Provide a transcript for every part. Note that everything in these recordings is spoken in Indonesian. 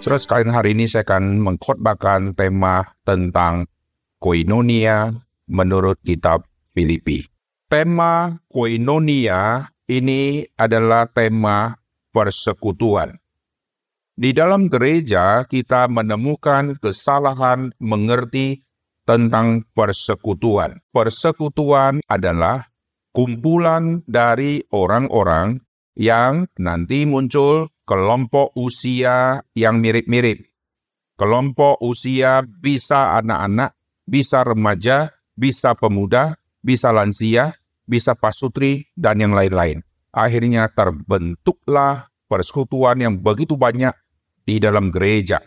Saudara sekalian, hari ini saya akan mengkhotbahkan tema tentang koinonia menurut kitab Filipi. Tema koinonia ini adalah tema persekutuan. Di dalam gereja kita menemukan kesalahan mengerti tentang persekutuan. Persekutuan adalah kumpulan dari orang-orang yang nanti muncul kelompok usia yang mirip-mirip. Kelompok usia bisa anak-anak, bisa remaja, bisa pemuda, bisa lansia, bisa pasutri, dan yang lain-lain. Akhirnya terbentuklah persekutuan yang begitu banyak di dalam gereja.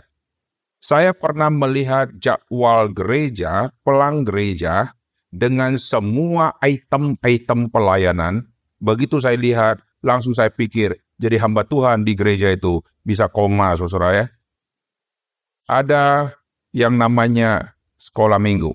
Saya pernah melihat jadwal gereja, pelang gereja, dengan semua item-item pelayanan. Begitu saya lihat, langsung saya pikir, jadi hamba Tuhan di gereja itu bisa koma, saudara ya. Ada yang namanya sekolah minggu.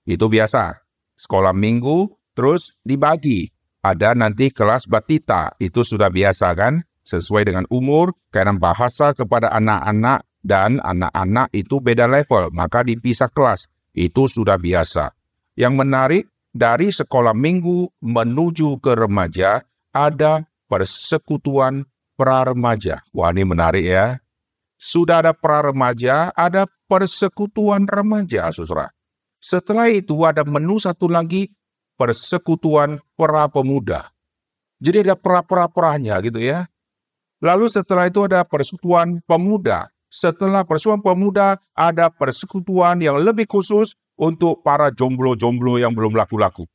Itu biasa. Sekolah minggu terus dibagi. Ada nanti kelas batita. Itu sudah biasa kan? Sesuai dengan umur, karena bahasa kepada anak-anak dan anak-anak itu beda level. Maka dipisah kelas. Itu sudah biasa. Yang menarik, dari sekolah minggu menuju ke remaja, ada persekutuan pra-remaja. Wah, ini menarik ya. Sudah ada pra-remaja, ada persekutuan remaja, saudara. Setelah itu ada menu satu lagi, persekutuan pra-pemuda. Jadi ada pra-pra-pranya gitu ya. Lalu setelah itu ada persekutuan pemuda. Setelah persekutuan pemuda, ada persekutuan yang lebih khusus untuk para jomblo-jomblo yang belum laku-laku.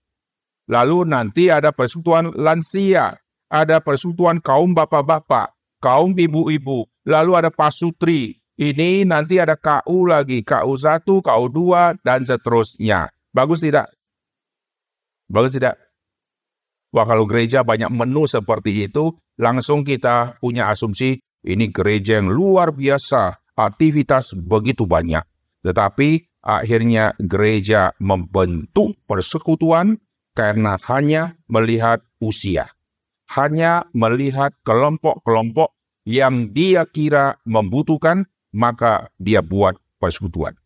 Lalu nanti ada persekutuan lansia. Ada persekutuan kaum bapak-bapak, kaum ibu-ibu, lalu ada pasutri. Ini nanti ada KU lagi, KU1, KU2, dan seterusnya. Bagus tidak? Bagus tidak? Wah, kalau gereja banyak menu seperti itu, langsung kita punya asumsi, ini gereja yang luar biasa, aktivitas begitu banyak. Tetapi akhirnya gereja membentuk persekutuan karena hanya melihat usia. Hanya melihat kelompok-kelompok yang dia kira membutuhkan, maka dia buat persekutuan.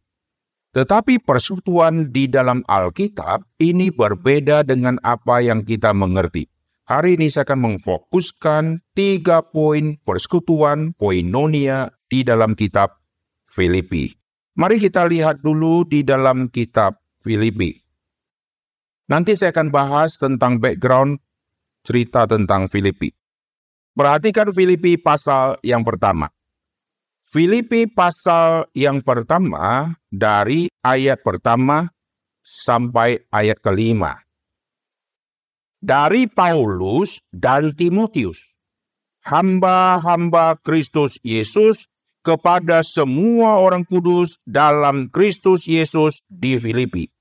Tetapi persekutuan di dalam Alkitab ini berbeda dengan apa yang kita mengerti. Hari ini saya akan memfokuskan 3 poin persekutuan koinonia di dalam kitab Filipi. Mari kita lihat dulu di dalam kitab Filipi. Nanti saya akan bahas tentang background cerita tentang Filipi. Perhatikan Filipi pasal yang pertama. Filipi pasal yang pertama dari ayat pertama sampai ayat kelima. Dari Paulus dan Timotius, hamba-hamba Kristus Yesus kepada semua orang kudus dalam Kristus Yesus di Filipi,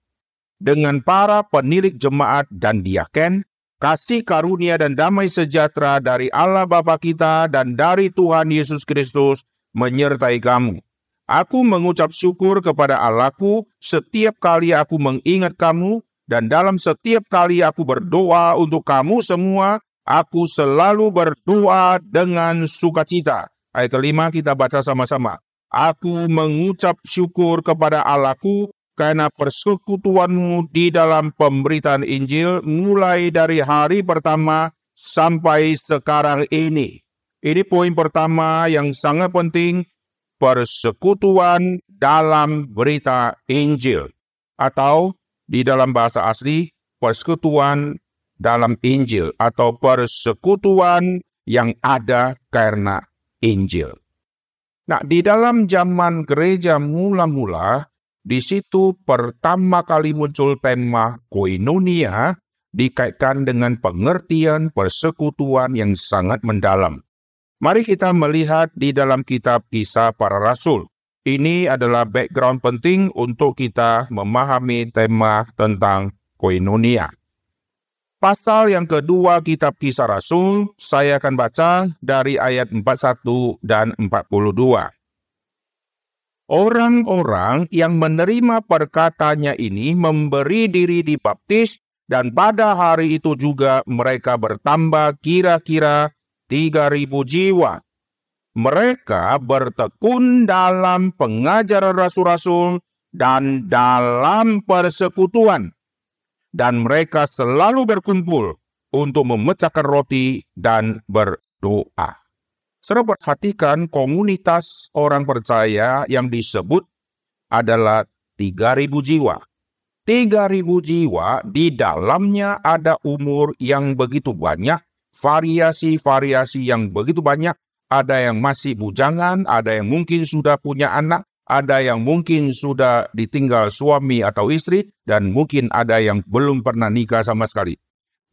dengan para penilik jemaat dan diaken, kasih karunia dan damai sejahtera dari Allah Bapa kita dan dari Tuhan Yesus Kristus menyertai kamu. Aku mengucap syukur kepada Allahku setiap kali aku mengingat kamu, dan dalam setiap kali aku berdoa untuk kamu semua, aku selalu berdoa dengan sukacita. Ayat kelima kita baca sama-sama. Aku mengucap syukur kepada Allahku karena persekutuanmu di dalam pemberitaan Injil mulai dari hari pertama sampai sekarang ini. Ini poin pertama yang sangat penting, persekutuan dalam berita Injil. Atau di dalam bahasa asli, persekutuan dalam Injil. Atau persekutuan yang ada karena Injil. Nah, di dalam zaman gereja mula-mula, di situ pertama kali muncul tema koinonia dikaitkan dengan pengertian persekutuan yang sangat mendalam. Mari kita melihat di dalam kitab Kisah Para Rasul. Ini adalah background penting untuk kita memahami tema tentang koinonia. Pasal yang kedua kitab Kisah Rasul, saya akan baca dari ayat 41 dan 42. Orang-orang yang menerima perkataannya ini memberi diri dibaptis, dan pada hari itu juga mereka bertambah kira-kira 3.000 jiwa. Mereka bertekun dalam pengajaran rasul-rasul dan dalam persekutuan. Dan mereka selalu berkumpul untuk memecahkan roti dan berdoa. Saudara perhatikan komunitas orang percaya yang disebut adalah 3.000 jiwa. 3.000 jiwa, di dalamnya ada umur yang begitu banyak, variasi-variasi yang begitu banyak. Ada yang masih bujangan, ada yang mungkin sudah punya anak, ada yang mungkin sudah ditinggal suami atau istri, dan mungkin ada yang belum pernah nikah sama sekali.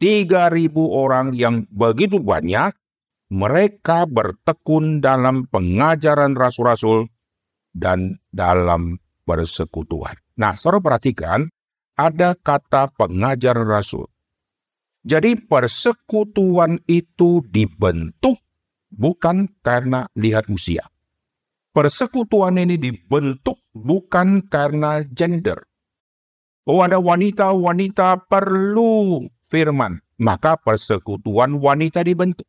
3.000 orang yang begitu banyak, mereka bertekun dalam pengajaran rasul-rasul dan dalam persekutuan. Nah, saudara perhatikan, ada kata pengajaran rasul. Jadi persekutuan itu dibentuk bukan karena lihat usia. Persekutuan ini dibentuk bukan karena gender. Oh, ada wanita-wanita perlu firman, maka persekutuan wanita dibentuk.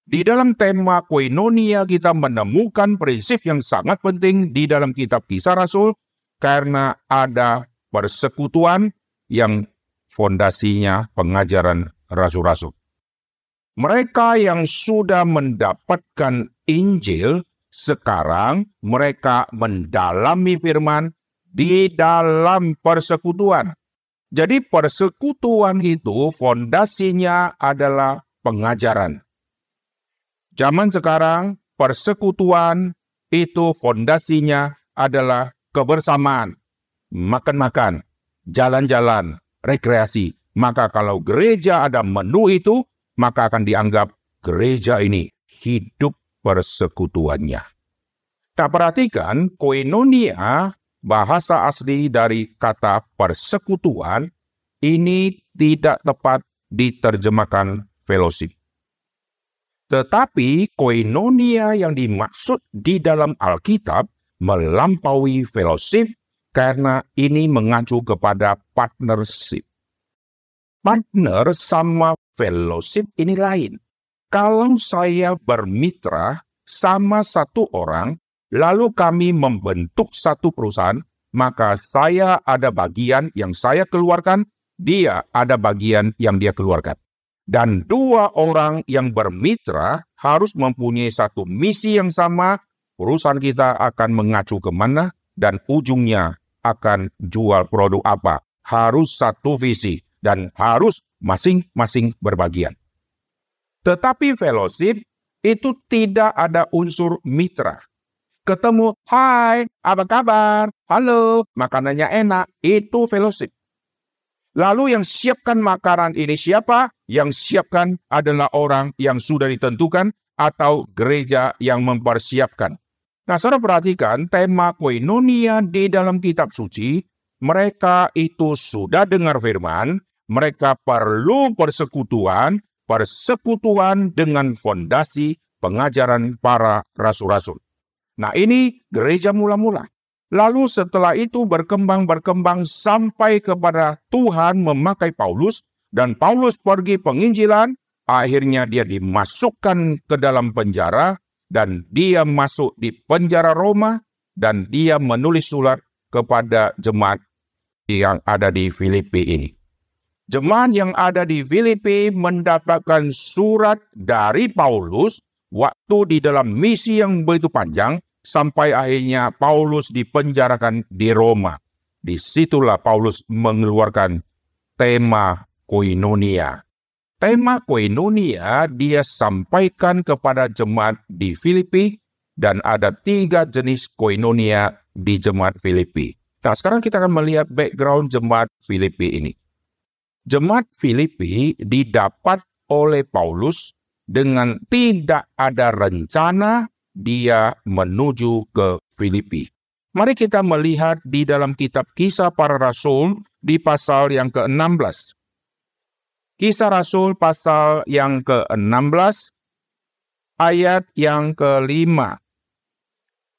Di dalam tema koinonia kita menemukan prinsip yang sangat penting di dalam kitab Kisah Rasul, karena ada persekutuan yang fondasinya pengajaran rasul-rasul. Mereka yang sudah mendapatkan Injil, sekarang mereka mendalami firman di dalam persekutuan. Jadi persekutuan itu fondasinya adalah pengajaran. Zaman sekarang persekutuan itu fondasinya adalah kebersamaan, makan-makan, jalan-jalan, rekreasi. Maka kalau gereja ada menu itu, maka akan dianggap gereja ini hidup persekutuannya. Nah, perhatikan koinonia, bahasa asli dari kata persekutuan, ini tidak tepat diterjemahkan fellowship. Tetapi koinonia yang dimaksud di dalam Alkitab melampaui fellowship karena ini mengacu kepada partnership. Partner sama fellowship ini lain. Kalau saya bermitra sama satu orang, lalu kami membentuk satu perusahaan, maka saya ada bagian yang saya keluarkan, dia ada bagian yang dia keluarkan. Dan dua orang yang bermitra harus mempunyai satu misi yang sama, perusahaan kita akan mengacu kemana, dan ujungnya akan jual produk apa. Harus satu visi, dan harus masing-masing berbagian. Tetapi fellowship itu tidak ada unsur mitra. Ketemu, hai, apa kabar? Halo, makanannya enak. Itu fellowship. Lalu yang siapkan makanan ini siapa? Yang siapkan adalah orang yang sudah ditentukan atau gereja yang mempersiapkan. Nah, saudara perhatikan tema koinonia di dalam kitab suci. Mereka itu sudah dengar firman, mereka perlu persekutuan dengan fondasi pengajaran para rasul-rasul. Nah, ini gereja mula-mula. Lalu setelah itu berkembang sampai kepada Tuhan memakai Paulus, dan Paulus pergi penginjilan, akhirnya dia dimasukkan ke dalam penjara, dan dia masuk di penjara Roma, dan dia menulis surat kepada jemaat yang ada di Filipi ini. Jemaat yang ada di Filipi mendapatkan surat dari Paulus waktu di dalam misi yang begitu panjang, sampai akhirnya Paulus dipenjarakan di Roma. Disitulah Paulus mengeluarkan tema koinonia. Tema koinonia dia sampaikan kepada jemaat di Filipi, dan ada 3 jenis koinonia di jemaat Filipi. Nah, sekarang kita akan melihat background jemaat Filipi ini. Jemaat Filipi didapat oleh Paulus dengan tidak ada rencana dia menuju ke Filipi. Mari kita melihat di dalam kitab Kisah Para Rasul di pasal yang ke-16. Kisah Rasul pasal yang ke-16, ayat yang ke-5.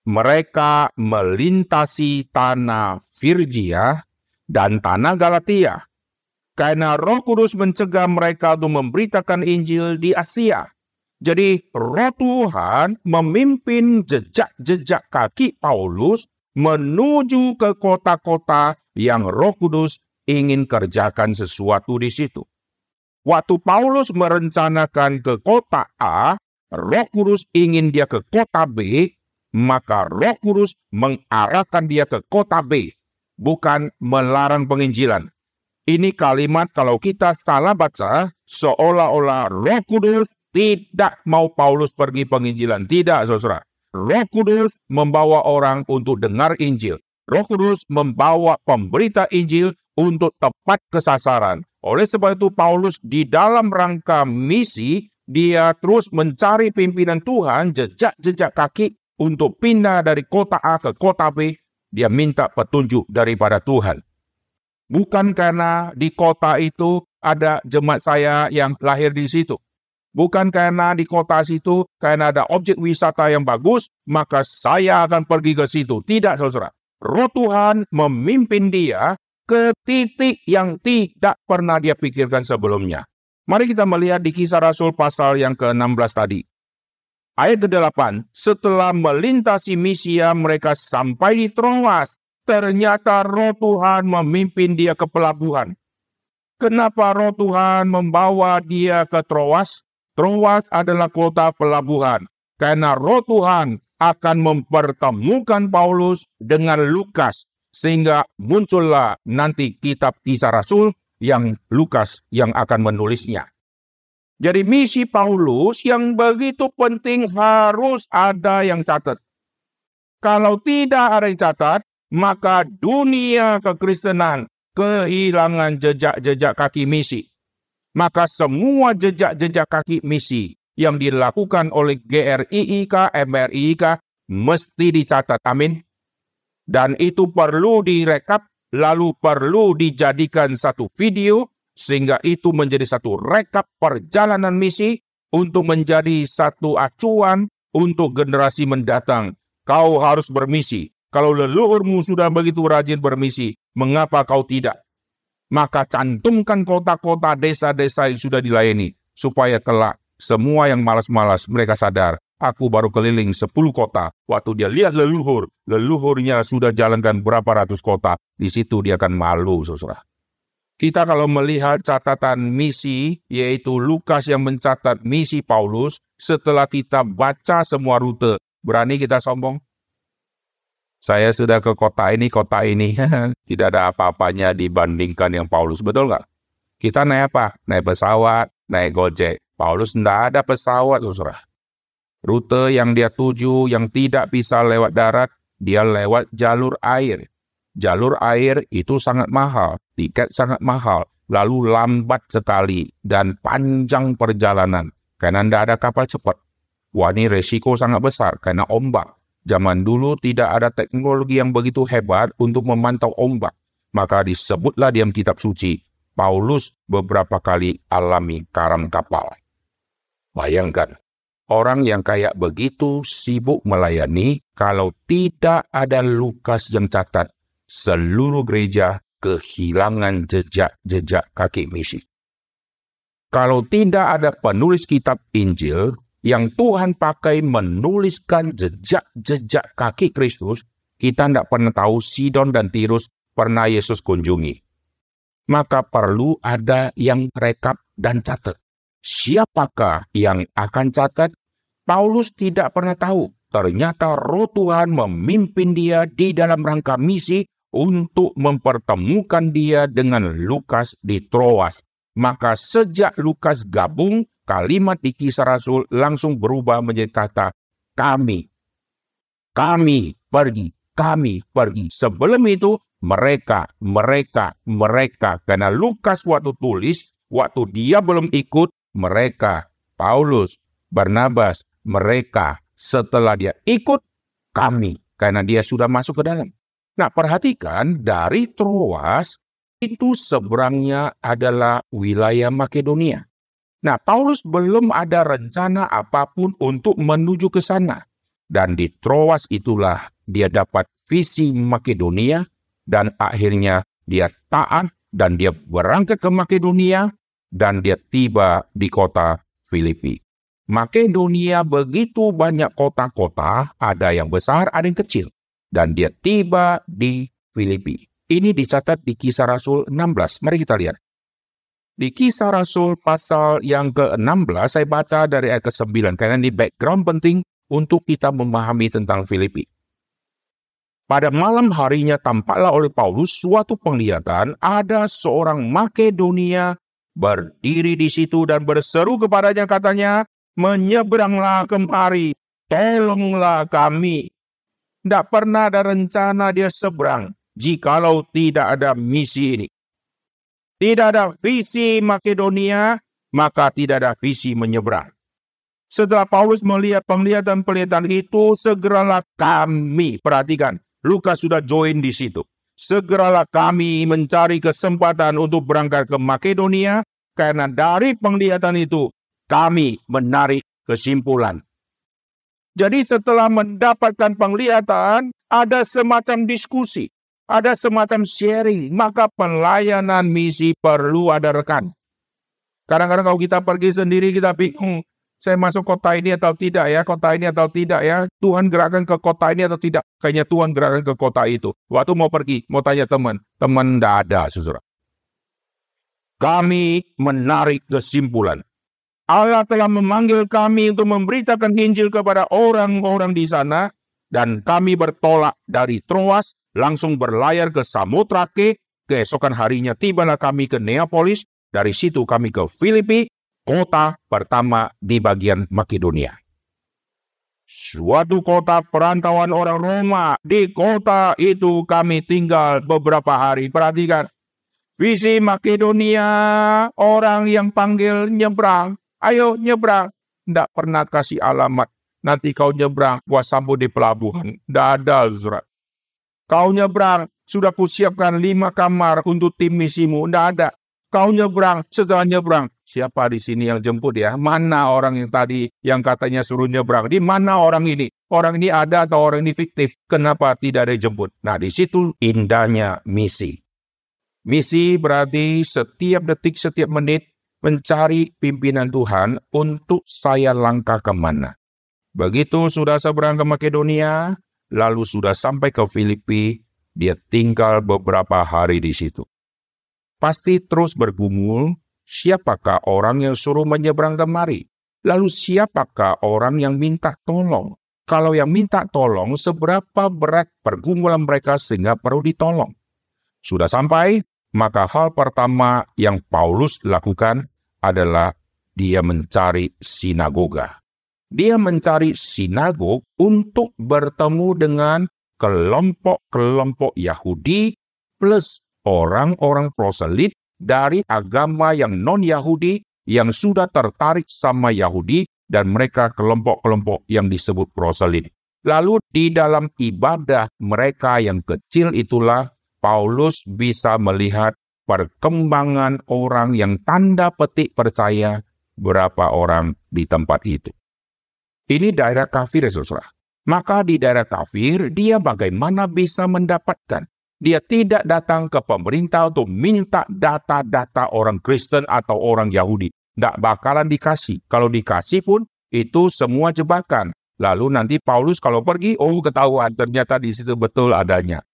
Mereka melintasi tanah Firgia dan tanah Galatia, karena Roh Kudus mencegah mereka untuk memberitakan Injil di Asia. Jadi Roh Tuhan memimpin jejak-jejak kaki Paulus menuju ke kota-kota yang Roh Kudus ingin kerjakan sesuatu di situ. Waktu Paulus merencanakan ke kota A, Roh Kudus ingin dia ke kota B, maka Roh Kudus mengarahkan dia ke kota B, bukan melarang penginjilan. Ini kalimat kalau kita salah baca, seolah-olah Roh Kudus tidak mau Paulus pergi penginjilan. Tidak, saudara. Roh Kudus membawa orang untuk dengar Injil. Roh Kudus membawa pemberita Injil untuk tepat kesasaran. Oleh sebab itu Paulus di dalam rangka misi, dia terus mencari pimpinan Tuhan, jejak-jejak kaki untuk pindah dari kota A ke kota B. Dia minta petunjuk daripada Tuhan. Bukan karena di kota itu ada jemaat saya yang lahir di situ. Bukan karena di kota situ, karena ada objek wisata yang bagus, maka saya akan pergi ke situ. Tidak, saudara. Roh Tuhan memimpin dia ke titik yang tidak pernah dia pikirkan sebelumnya. Mari kita melihat di Kisah Rasul pasal yang ke-16 tadi. Ayat ke-8, setelah melintasi Misia, mereka sampai di Troas. Ternyata Roh Tuhan memimpin dia ke pelabuhan. Kenapa Roh Tuhan membawa dia ke Troas? Troas adalah kota pelabuhan. Karena Roh Tuhan akan mempertemukan Paulus dengan Lukas. Sehingga muncullah nanti kitab Kisah Rasul yang Lukas yang akan menulisnya. Jadi misi Paulus yang begitu penting harus ada yang catat. Kalau tidak ada yang catat, maka dunia kekristenan kehilangan jejak-jejak kaki misi. Maka semua jejak-jejak kaki misi yang dilakukan oleh GRIIK, MRIIK mesti dicatat. Amin. Dan itu perlu direkap, lalu perlu dijadikan satu video, sehingga itu menjadi satu rekap perjalanan misi untuk menjadi satu acuan untuk generasi mendatang. Kau harus bermisi. Kalau leluhurmu sudah begitu rajin bermisi, mengapa kau tidak? Maka cantumkan kota-kota, desa-desa yang sudah dilayani, supaya kelak semua yang malas-malas mereka sadar, aku baru keliling 10 kota. Waktu dia lihat leluhurnya sudah jalankan berapa ratus kota, di situ dia akan malu, saudara. Kita kalau melihat catatan misi, yaitu Lukas yang mencatat misi Paulus, setelah kita baca semua rute, berani kita sombong? Saya sudah ke kota ini, tidak ada apa-apanya dibandingkan yang Paulus, betul nggak? Kita naik apa? Naik pesawat, naik Gojek. Paulus tidak ada pesawat, saudara. Rute yang dia tuju, yang tidak bisa lewat darat, dia lewat jalur air. Jalur air itu sangat mahal, tiket sangat mahal, lalu lambat sekali, dan panjang perjalanan, karena tidak ada kapal cepat. Wah, ini resiko sangat besar, karena ombak. Zaman dulu tidak ada teknologi yang begitu hebat untuk memantau ombak. Maka disebutlah dalam kitab suci, Paulus beberapa kali alami karam kapal. Bayangkan, orang yang kayak begitu sibuk melayani, kalau tidak ada Lukas yang catat, seluruh gereja kehilangan jejak-jejak kaki misi. Kalau tidak ada penulis kitab Injil yang Tuhan pakai menuliskan jejak-jejak kaki Kristus, kita tidak pernah tahu Sidon dan Tirus pernah Yesus kunjungi. Maka perlu ada yang rekap dan catat. Siapakah yang akan catat? Paulus tidak pernah tahu. Ternyata Roh Tuhan memimpin dia di dalam rangka misi untuk mempertemukan dia dengan Lukas di Troas. Maka sejak Lukas gabung, kalimat di Kisah Rasul langsung berubah menjadi kata kami. Kami pergi. Sebelum itu mereka. Karena Lukas waktu tulis, waktu dia belum ikut, mereka. Paulus, Barnabas, mereka. Setelah dia ikut, kami. Karena dia sudah masuk ke dalam. Nah, perhatikan dari Troas, itu seberangnya adalah wilayah Makedonia. Nah, Paulus belum ada rencana apapun untuk menuju ke sana. Dan di Troas itulah dia dapat visi Makedonia, dan akhirnya dia taat, dan dia berangkat ke Makedonia, dan dia tiba di kota Filipi. Makedonia begitu banyak kota-kota, ada yang besar, ada yang kecil. Dan dia tiba di Filipi. Ini dicatat di Kisah Rasul 16. Mari kita lihat. Di Kisah Rasul pasal yang ke-16, saya baca dari ayat ke-9, karena ini background penting untuk kita memahami tentang Filipi. Pada malam harinya tampaklah oleh Paulus suatu penglihatan, ada seorang Makedonia berdiri di situ dan berseru kepadanya, katanya, menyeberanglah kemari, tolonglah kami. Tidak pernah ada rencana dia seberang, jikalau tidak ada misi ini. Tidak ada visi Makedonia, maka tidak ada visi menyeberang. Setelah Paulus melihat penglihatan-penglihatan itu, segeralah kami, perhatikan, Lukas sudah join di situ. Segeralah kami mencari kesempatan untuk berangkat ke Makedonia, karena dari penglihatan itu, kami menarik kesimpulan. Jadi setelah mendapatkan penglihatan, ada semacam diskusi, ada semacam sharing, maka pelayanan misi perlu ada rekan. Kadang-kadang kalau kita pergi sendiri, kita bingung, saya masuk kota ini atau tidak ya, kota ini atau tidak ya, Tuhan gerakkan ke kota ini atau tidak, kayaknya Tuhan gerakkan ke kota itu. Waktu mau pergi, mau tanya teman tidak ada, saudara. Kami menarik kesimpulan. Allah telah memanggil kami untuk memberitakan Injil kepada orang-orang di sana, dan kami bertolak dari Troas, langsung berlayar ke Samotrake. Keesokan harinya tibalah kami ke Neapolis, dari situ kami ke Filipi, kota pertama di bagian Makedonia. Suatu kota perantauan orang Roma. Di kota itu kami tinggal beberapa hari. Perhatikan. Visi Makedonia, orang yang panggil nyebrang. Ayo nyebrang. Tidak pernah kasih alamat. Nanti kau nyebrang, gua sambut di pelabuhan. Tidak ada, saudara. Kau nyebrang, sudah kusiapkan 5 kamar untuk tim misimu. Tidak ada. Kau nyebrang, setelah nyebrang, siapa di sini yang jemput ya? Mana orang yang tadi yang katanya suruh nyebrang? Di mana orang ini? Orang ini ada atau orang ini fiktif? Kenapa tidak ada yang jemput? Nah, di situ indahnya misi. Misi berarti setiap detik, setiap menit mencari pimpinan Tuhan untuk saya langkah kemana. Begitu sudah seberang ke Makedonia, lalu sudah sampai ke Filipi, dia tinggal beberapa hari di situ. Pasti terus bergumul, siapakah orang yang suruh menyeberang kemari? Lalu siapakah orang yang minta tolong? Kalau yang minta tolong, seberapa berat pergumulan mereka sehingga perlu ditolong? Sudah sampai, maka hal pertama yang Paulus lakukan adalah dia mencari sinagoga. Dia mencari sinagog untuk bertemu dengan kelompok-kelompok Yahudi plus orang-orang proselit dari agama yang non-Yahudi yang sudah tertarik sama Yahudi dan mereka kelompok-kelompok yang disebut proselit. Lalu di dalam ibadah mereka yang kecil itulah Paulus bisa melihat perkembangan orang yang tanda petik percaya berapa orang di tempat itu. Ini daerah kafir, saudara. Maka di daerah kafir, dia bagaimana bisa mendapatkan? Dia tidak datang ke pemerintah untuk minta data-data orang Kristen atau orang Yahudi. Tidak bakalan dikasih. Kalau dikasih pun, itu semua jebakan. Lalu nanti Paulus kalau pergi, ketahuan ternyata di situ betul adanya.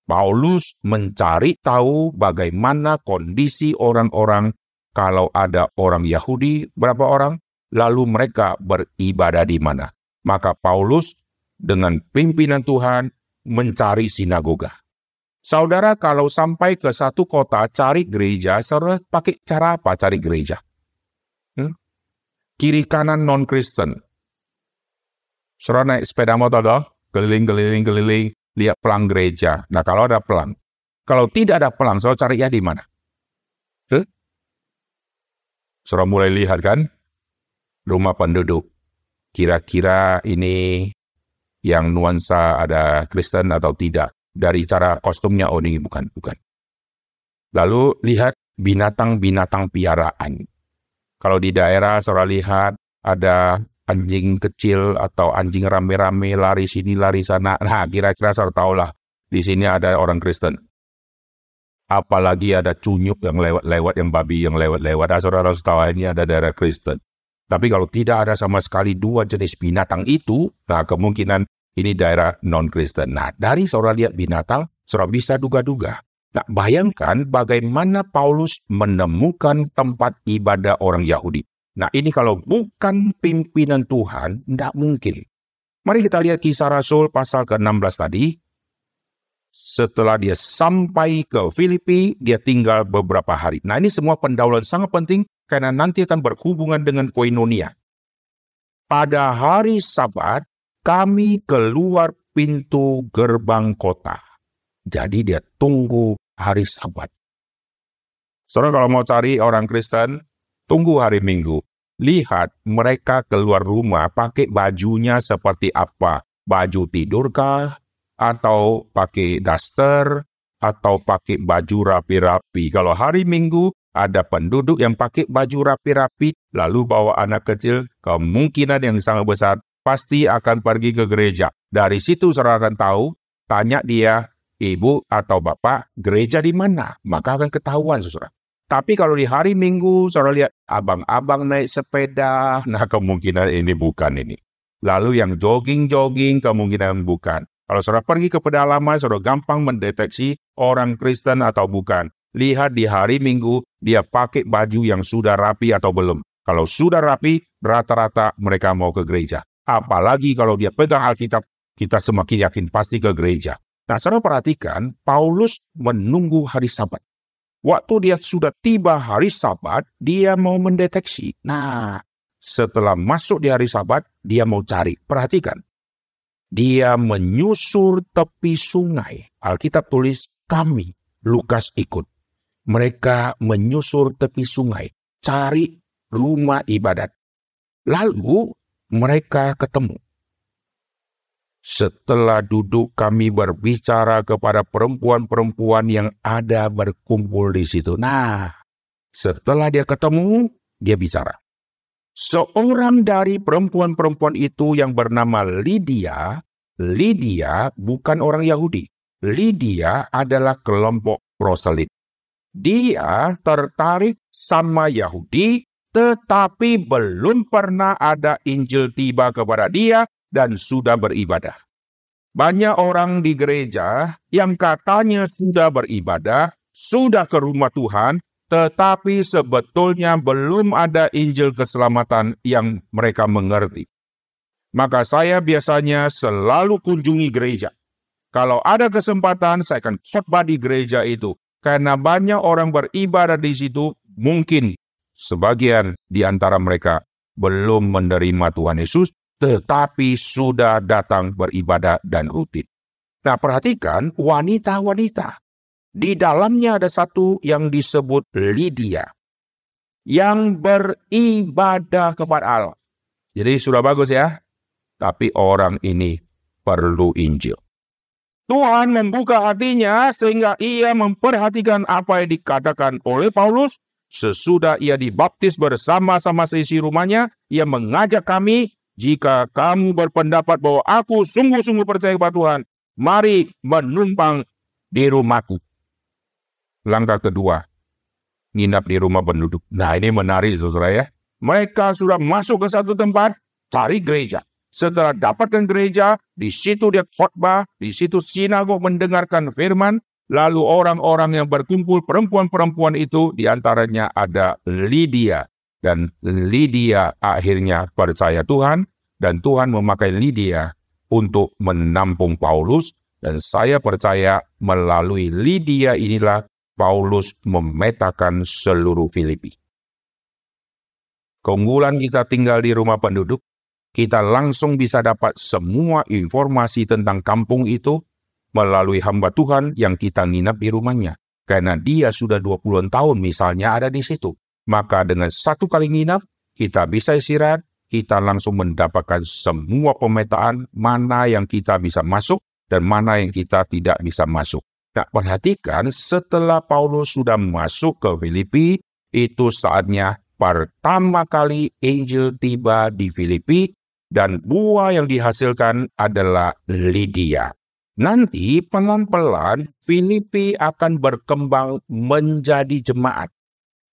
Paulus mencari tahu bagaimana kondisi orang-orang kalau ada orang Yahudi, berapa orang? Lalu mereka beribadah di mana? Maka Paulus dengan pimpinan Tuhan mencari sinagoga. Saudara, kalau sampai ke satu kota cari gereja, saudara pakai cara apa cari gereja? Kiri kanan non-Kristen. Saudara naik sepeda motor, keliling, lihat pelang gereja. Nah, kalau ada pelang. Kalau tidak ada pelang, saudara cari ya di mana? Saudara mulai lihat kan? Rumah penduduk. Kira-kira ini yang nuansa ada Kristen atau tidak. Dari cara kostumnya, ini bukan. Lalu lihat binatang-binatang piaraan. Kalau di daerah, saudara lihat ada anjing kecil atau anjing rame-rame lari sini, lari sana. Nah, kira-kira saudara tahulah di sini ada orang Kristen. Apalagi ada cunyuk yang lewat-lewat, yang babi yang lewat-lewat. Saudara harus tahu ini ada daerah Kristen. Tapi kalau tidak ada sama sekali dua jenis binatang itu, nah kemungkinan ini daerah non-Kristen. Nah, dari saudara lihat binatang, saudara bisa duga-duga. Nah, bayangkan bagaimana Paulus menemukan tempat ibadah orang Yahudi. Nah, ini kalau bukan pimpinan Tuhan, tidak mungkin. Mari kita lihat Kisah Rasul pasal ke-16 tadi. Setelah dia sampai ke Filipi, dia tinggal beberapa hari. Nah, ini semua pendahuluan sangat penting karena nanti akan berhubungan dengan koinonia. Pada hari Sabat, kami keluar pintu gerbang kota. Jadi dia tunggu hari Sabat. Saudara kalau mau cari orang Kristen, tunggu hari Minggu. Lihat mereka keluar rumah pakai bajunya seperti apa. Baju tidurkah? Atau pakai daster? Atau pakai baju rapi-rapi. Kalau hari Minggu, ada penduduk yang pakai baju rapi-rapi, lalu bawa anak kecil, kemungkinan yang sangat besar, pasti akan pergi ke gereja. Dari situ saudara akan tahu, tanya dia, ibu atau bapak, gereja di mana? Maka akan ketahuan, saudara. Tapi kalau di hari Minggu, saudara lihat abang-abang naik sepeda, nah kemungkinan ini bukan ini. Lalu yang jogging-jogging, kemungkinan bukan. Kalau saudara pergi ke pedalaman, saudara gampang mendeteksi orang Kristen atau bukan. Lihat di hari Minggu, dia pakai baju yang sudah rapi atau belum. Kalau sudah rapi, rata-rata mereka mau ke gereja. Apalagi kalau dia pegang Alkitab, kita semakin yakin pasti ke gereja. Nah, saudara perhatikan, Paulus menunggu hari Sabat. Waktu dia sudah tiba hari Sabat, dia mau mendeteksi. Nah, setelah masuk di hari Sabat, dia mau cari. Perhatikan. Dia menyusur tepi sungai. Alkitab tulis kami. Lukas ikut. Mereka menyusur tepi sungai. Cari rumah ibadat. Lalu mereka ketemu. Setelah duduk kami berbicara kepada perempuan-perempuan yang ada berkumpul di situ. Nah, setelah dia ketemu, dia bicara. Seorang dari perempuan-perempuan itu yang bernama Lydia bukan orang Yahudi. Lydia adalah kelompok proselit. Dia tertarik sama Yahudi, tetapi belum pernah ada Injil tiba kepada dia dan sudah beribadah. Banyak orang di gereja yang katanya sudah beribadah, sudah ke rumah Tuhan, tetapi sebetulnya belum ada Injil keselamatan yang mereka mengerti. Maka saya biasanya selalu kunjungi gereja. Kalau ada kesempatan, saya akan khotbah di gereja itu. Karena banyak orang beribadah di situ, mungkin sebagian di antara mereka belum menerima Tuhan Yesus, tetapi sudah datang beribadah dan rutin. Nah, perhatikan wanita-wanita. Di dalamnya ada satu yang disebut Lydia, yang beribadah kepada Allah. Jadi sudah bagus ya, tapi orang ini perlu Injil. Tuhan membuka hatinya sehingga ia memperhatikan apa yang dikatakan oleh Paulus. Sesudah ia dibaptis bersama-sama seisi rumahnya, ia mengajak kami, jika kamu berpendapat bahwa aku sungguh-sungguh percaya kepada Tuhan, mari menumpang di rumahku. Langkah kedua, nginap di rumah penduduk. Nah, ini menarik, saudara ya. Mereka sudah masuk ke satu tempat, cari gereja. Setelah dapatkan gereja, di situ dia khotbah, di situ sinagog mendengarkan firman, lalu orang-orang yang berkumpul, perempuan-perempuan itu, diantaranya ada Lydia. Dan Lydia akhirnya percaya Tuhan, dan Tuhan memakai Lydia untuk menampung Paulus, dan saya percaya melalui Lydia inilah Paulus memetakan seluruh Filipi. Keunggulan kita tinggal di rumah penduduk, kita langsung bisa dapat semua informasi tentang kampung itu melalui hamba Tuhan yang kita nginap di rumahnya. Karena dia sudah 20 tahun misalnya ada di situ. Maka dengan satu kali nginap, kita bisa istirahat, kita langsung mendapatkan semua pemetaan mana yang kita bisa masuk dan mana yang kita tidak bisa masuk. Nah, perhatikan setelah Paulus sudah masuk ke Filipi, itu saatnya pertama kali Injil tiba di Filipi dan buah yang dihasilkan adalah Lydia. Nanti pelan-pelan Filipi akan berkembang menjadi jemaat.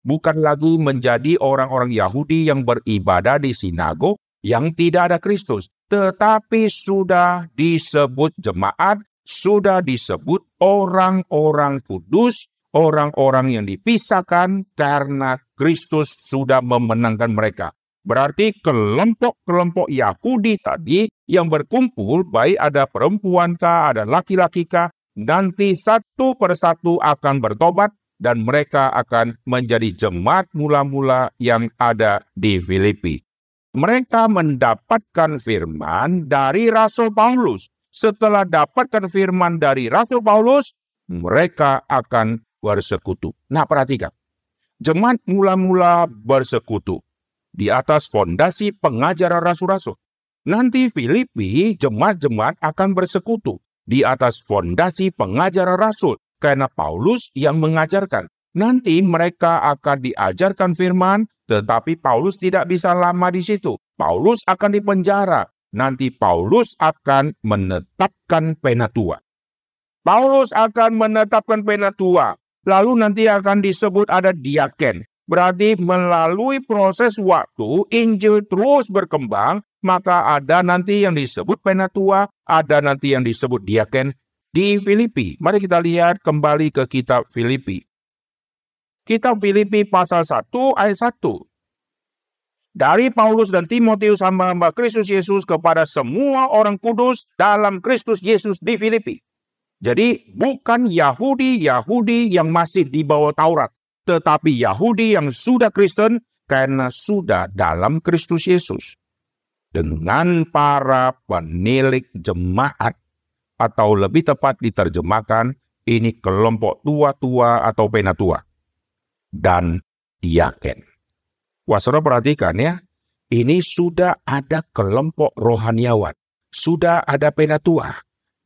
bukan lagi menjadi orang-orang Yahudi yang beribadah di sinagog yang tidak ada Kristus, tetapi sudah disebut jemaat, sudah disebut orang-orang kudus, orang-orang yang dipisahkan karena Kristus sudah memenangkan mereka. Berarti kelompok-kelompok Yahudi tadi yang berkumpul, baik ada perempuan kah, ada laki-laki kah, nanti satu persatu akan bertobat dan mereka akan menjadi jemaat mula-mula yang ada di Filipi. Mereka mendapatkan firman dari Rasul Paulus. Setelah dapatkan firman dari Rasul Paulus, mereka akan bersekutu. Nah, perhatikan. Jemaat mula-mula bersekutu di atas fondasi pengajaran rasul-rasul. Nanti Filipi, jemaat-jemaat akan bersekutu di atas fondasi pengajaran rasul, karena Paulus yang mengajarkan. Nanti mereka akan diajarkan firman, tetapi Paulus tidak bisa lama di situ. Paulus akan dipenjara. Nanti Paulus akan menetapkan penatua. Paulus akan menetapkan penatua. Lalu nanti akan disebut ada diaken. Berarti melalui proses waktu, Injil terus berkembang, maka ada nanti yang disebut penatua, ada nanti yang disebut diaken di Filipi. Mari kita lihat kembali ke kitab Filipi. Kitab Filipi pasal 1 ayat 1. Dari Paulus dan Timotius hamba-hamba Kristus Yesus kepada semua orang kudus dalam Kristus Yesus di Filipi. Jadi bukan Yahudi yang masih di bawah Taurat, tetapi Yahudi yang sudah Kristen karena sudah dalam Kristus Yesus. Dengan para penilik jemaat, atau lebih tepat diterjemahkan, ini kelompok tua-tua atau penatua. Dan diaken. Wah, saudara perhatikan ya, ini sudah ada kelompok rohaniawan. Sudah ada penatua.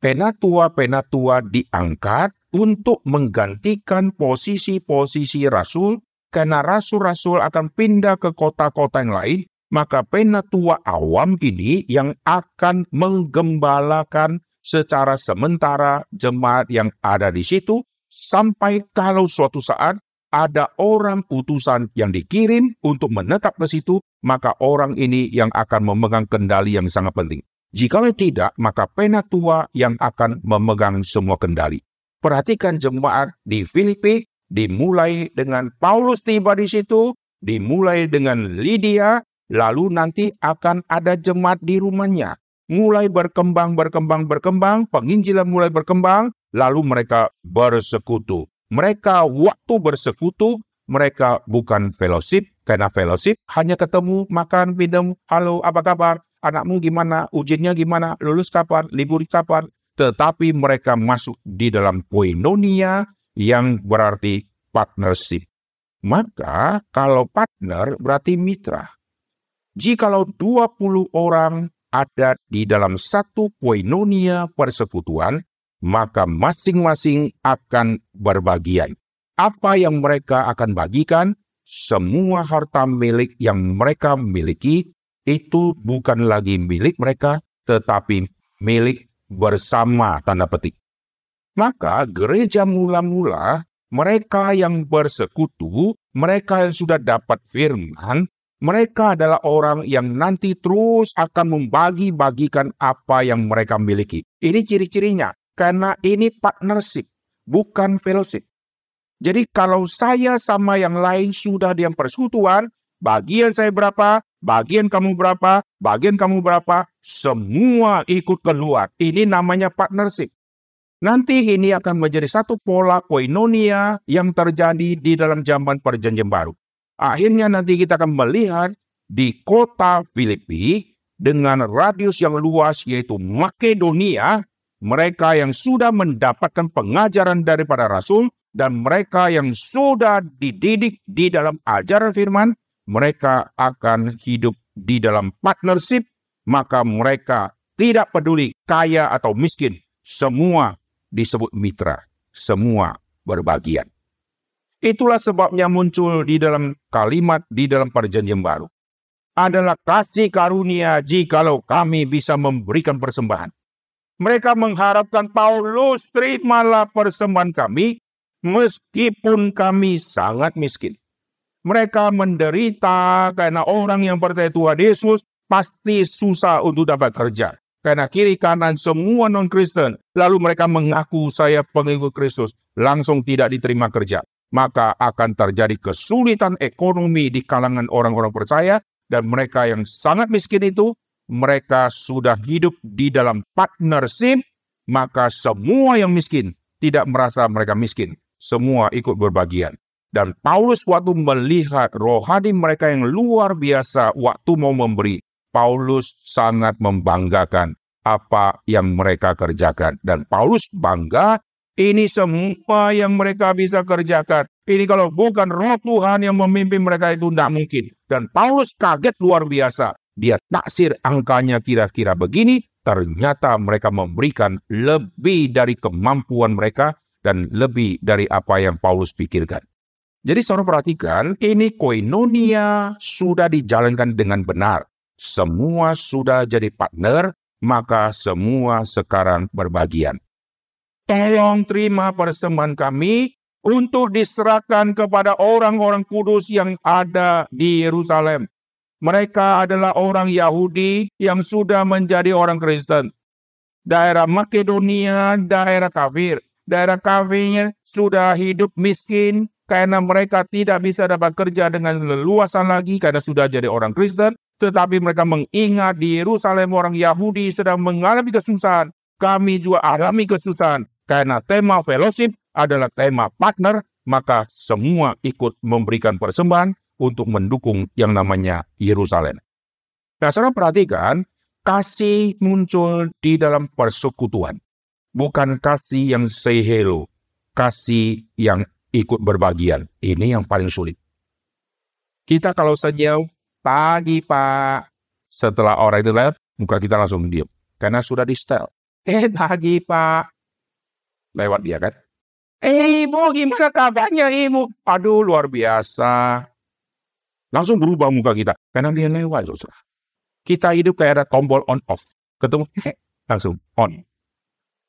Penatua-penatua diangkat untuk menggantikan posisi-posisi rasul, karena rasul-rasul akan pindah ke kota-kota yang lain, maka penatua awam ini yang akan menggembalakan secara sementara jemaat yang ada di situ, sampai kalau suatu saat ada orang utusan yang dikirim untuk menetap ke situ, maka orang ini yang akan memegang kendali yang sangat penting. Jikalau tidak, maka penatua yang akan memegang semua kendali. Perhatikan jemaat di Filipi, dimulai dengan Paulus tiba di situ, dimulai dengan Lydia, lalu nanti akan ada jemaat di rumahnya. Mulai berkembang, penginjilan mulai berkembang, lalu mereka bersekutu. Mereka waktu bersekutu, mereka bukan fellowship, karena fellowship hanya ketemu, makan, minum, halo, apa kabar, anakmu gimana, ujiannya gimana, lulus kapan, libur kapan, tetapi mereka masuk di dalam koinonia yang berarti partnership. Maka kalau partner berarti mitra. Jikalau 20 orang ada di dalam satu koinonia persekutuan, maka masing-masing akan berbagian. Apa yang mereka akan bagikan, semua harta milik yang mereka miliki, itu bukan lagi milik mereka, tetapi milik bersama, tanda petik. Maka gereja mula-mula, mereka yang bersekutu, mereka yang sudah dapat firman, mereka adalah orang yang nanti terus akan membagi-bagikan apa yang mereka miliki. Ini ciri-cirinya. Karena ini partnership, bukan fellowship. Jadi kalau saya sama yang lain sudah di persekutuan, bagian saya berapa, bagian kamu berapa, bagian kamu berapa, semua ikut keluar. Ini namanya partnership. Nanti ini akan menjadi satu pola koinonia yang terjadi di dalam zaman perjanjian baru. Akhirnya nanti kita akan melihat di kota Filipi dengan radius yang luas yaitu Makedonia, mereka yang sudah mendapatkan pengajaran daripada Rasul, dan mereka yang sudah dididik di dalam ajaran firman, mereka akan hidup di dalam partnership, maka mereka tidak peduli kaya atau miskin, semua disebut mitra, semua berbagian. Itulah sebabnya muncul di dalam kalimat di dalam perjanjian baru. Adalah kasih karunia jikalau kami bisa memberikan persembahan. Mereka mengharapkan Paulus, terimalah persembahan kami, meskipun kami sangat miskin. Mereka menderita karena orang yang percaya Tuhan Yesus pasti susah untuk dapat kerja. Karena kiri kanan semua non-Kristen. Lalu mereka mengaku saya pengikut Kristus. Langsung tidak diterima kerja. Maka akan terjadi kesulitan ekonomi di kalangan orang-orang percaya. Dan mereka yang sangat miskin itu, mereka sudah hidup di dalam partnership. Maka semua yang miskin tidak merasa mereka miskin. Semua ikut berbagian. Dan Paulus waktu melihat rohani mereka yang luar biasa waktu mau memberi, Paulus sangat membanggakan apa yang mereka kerjakan. Dan Paulus bangga, ini semua yang mereka bisa kerjakan. Ini kalau bukan roh Tuhan yang memimpin mereka itu tidak mungkin. Dan Paulus kaget luar biasa. Dia taksir angkanya kira-kira begini, ternyata mereka memberikan lebih dari kemampuan mereka dan lebih dari apa yang Paulus pikirkan. Jadi saudara perhatikan, ini koinonia sudah dijalankan dengan benar. Semua sudah jadi partner, maka semua sekarang berbagian. Tolong terima persembahan kami untuk diserahkan kepada orang-orang kudus yang ada di Yerusalem. Mereka adalah orang Yahudi yang sudah menjadi orang Kristen. Daerah Makedonia, daerah kafir. Daerah kafirnya sudah hidup miskin karena mereka tidak bisa dapat kerja dengan leluasa lagi karena sudah jadi orang Kristen. Tetapi mereka mengingat di Yerusalem orang Yahudi sedang mengalami kesusahan. Kami juga alami kesusahan. Karena tema fellowship adalah tema partner, maka semua ikut memberikan persembahan untuk mendukung yang namanya Yerusalem. Nah, saudara perhatikan, kasih muncul di dalam persekutuan. Bukan kasih yang say hello, kasih yang ikut berbagian. Ini yang paling sulit. Kita kalau senyum, pagi Pak. Setelah orang itu lewat, muka kita langsung diam. Karena sudah di-setel. Pagi Pak. Lewat dia kan. Ibu, gimana kabarnya Ibu? Aduh, luar biasa. Langsung berubah muka kita. Karena dia lewat, saudara. Kita hidup kayak ada tombol on-off. Ketemu, langsung on.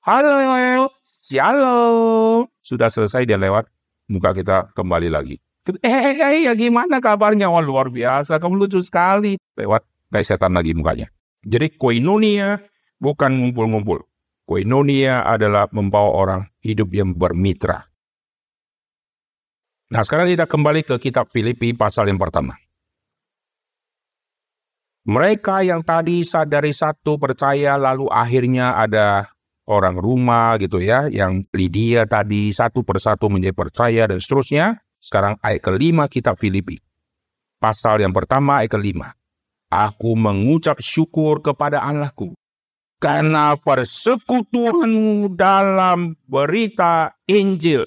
Halo, shalom. Sudah selesai dia lewat, muka kita kembali lagi. Ya gimana kabarnya? Wah, luar biasa, kamu lucu sekali. Lewat, kayak setan lagi mukanya. Jadi koinonia bukan ngumpul-ngumpul. Koinonia adalah membawa orang hidup yang bermitra. Nah, sekarang kita kembali ke kitab Filipi pasal yang pertama. Mereka yang tadi sadari satu percaya, lalu akhirnya ada orang rumah gitu ya, yang Lydia tadi satu persatu menjadi percaya dan seterusnya. Sekarang ayat kelima kitab Filipi. Pasal yang pertama ayat kelima. Aku mengucap syukur kepada Allahku karena persekutuanmu dalam berita Injil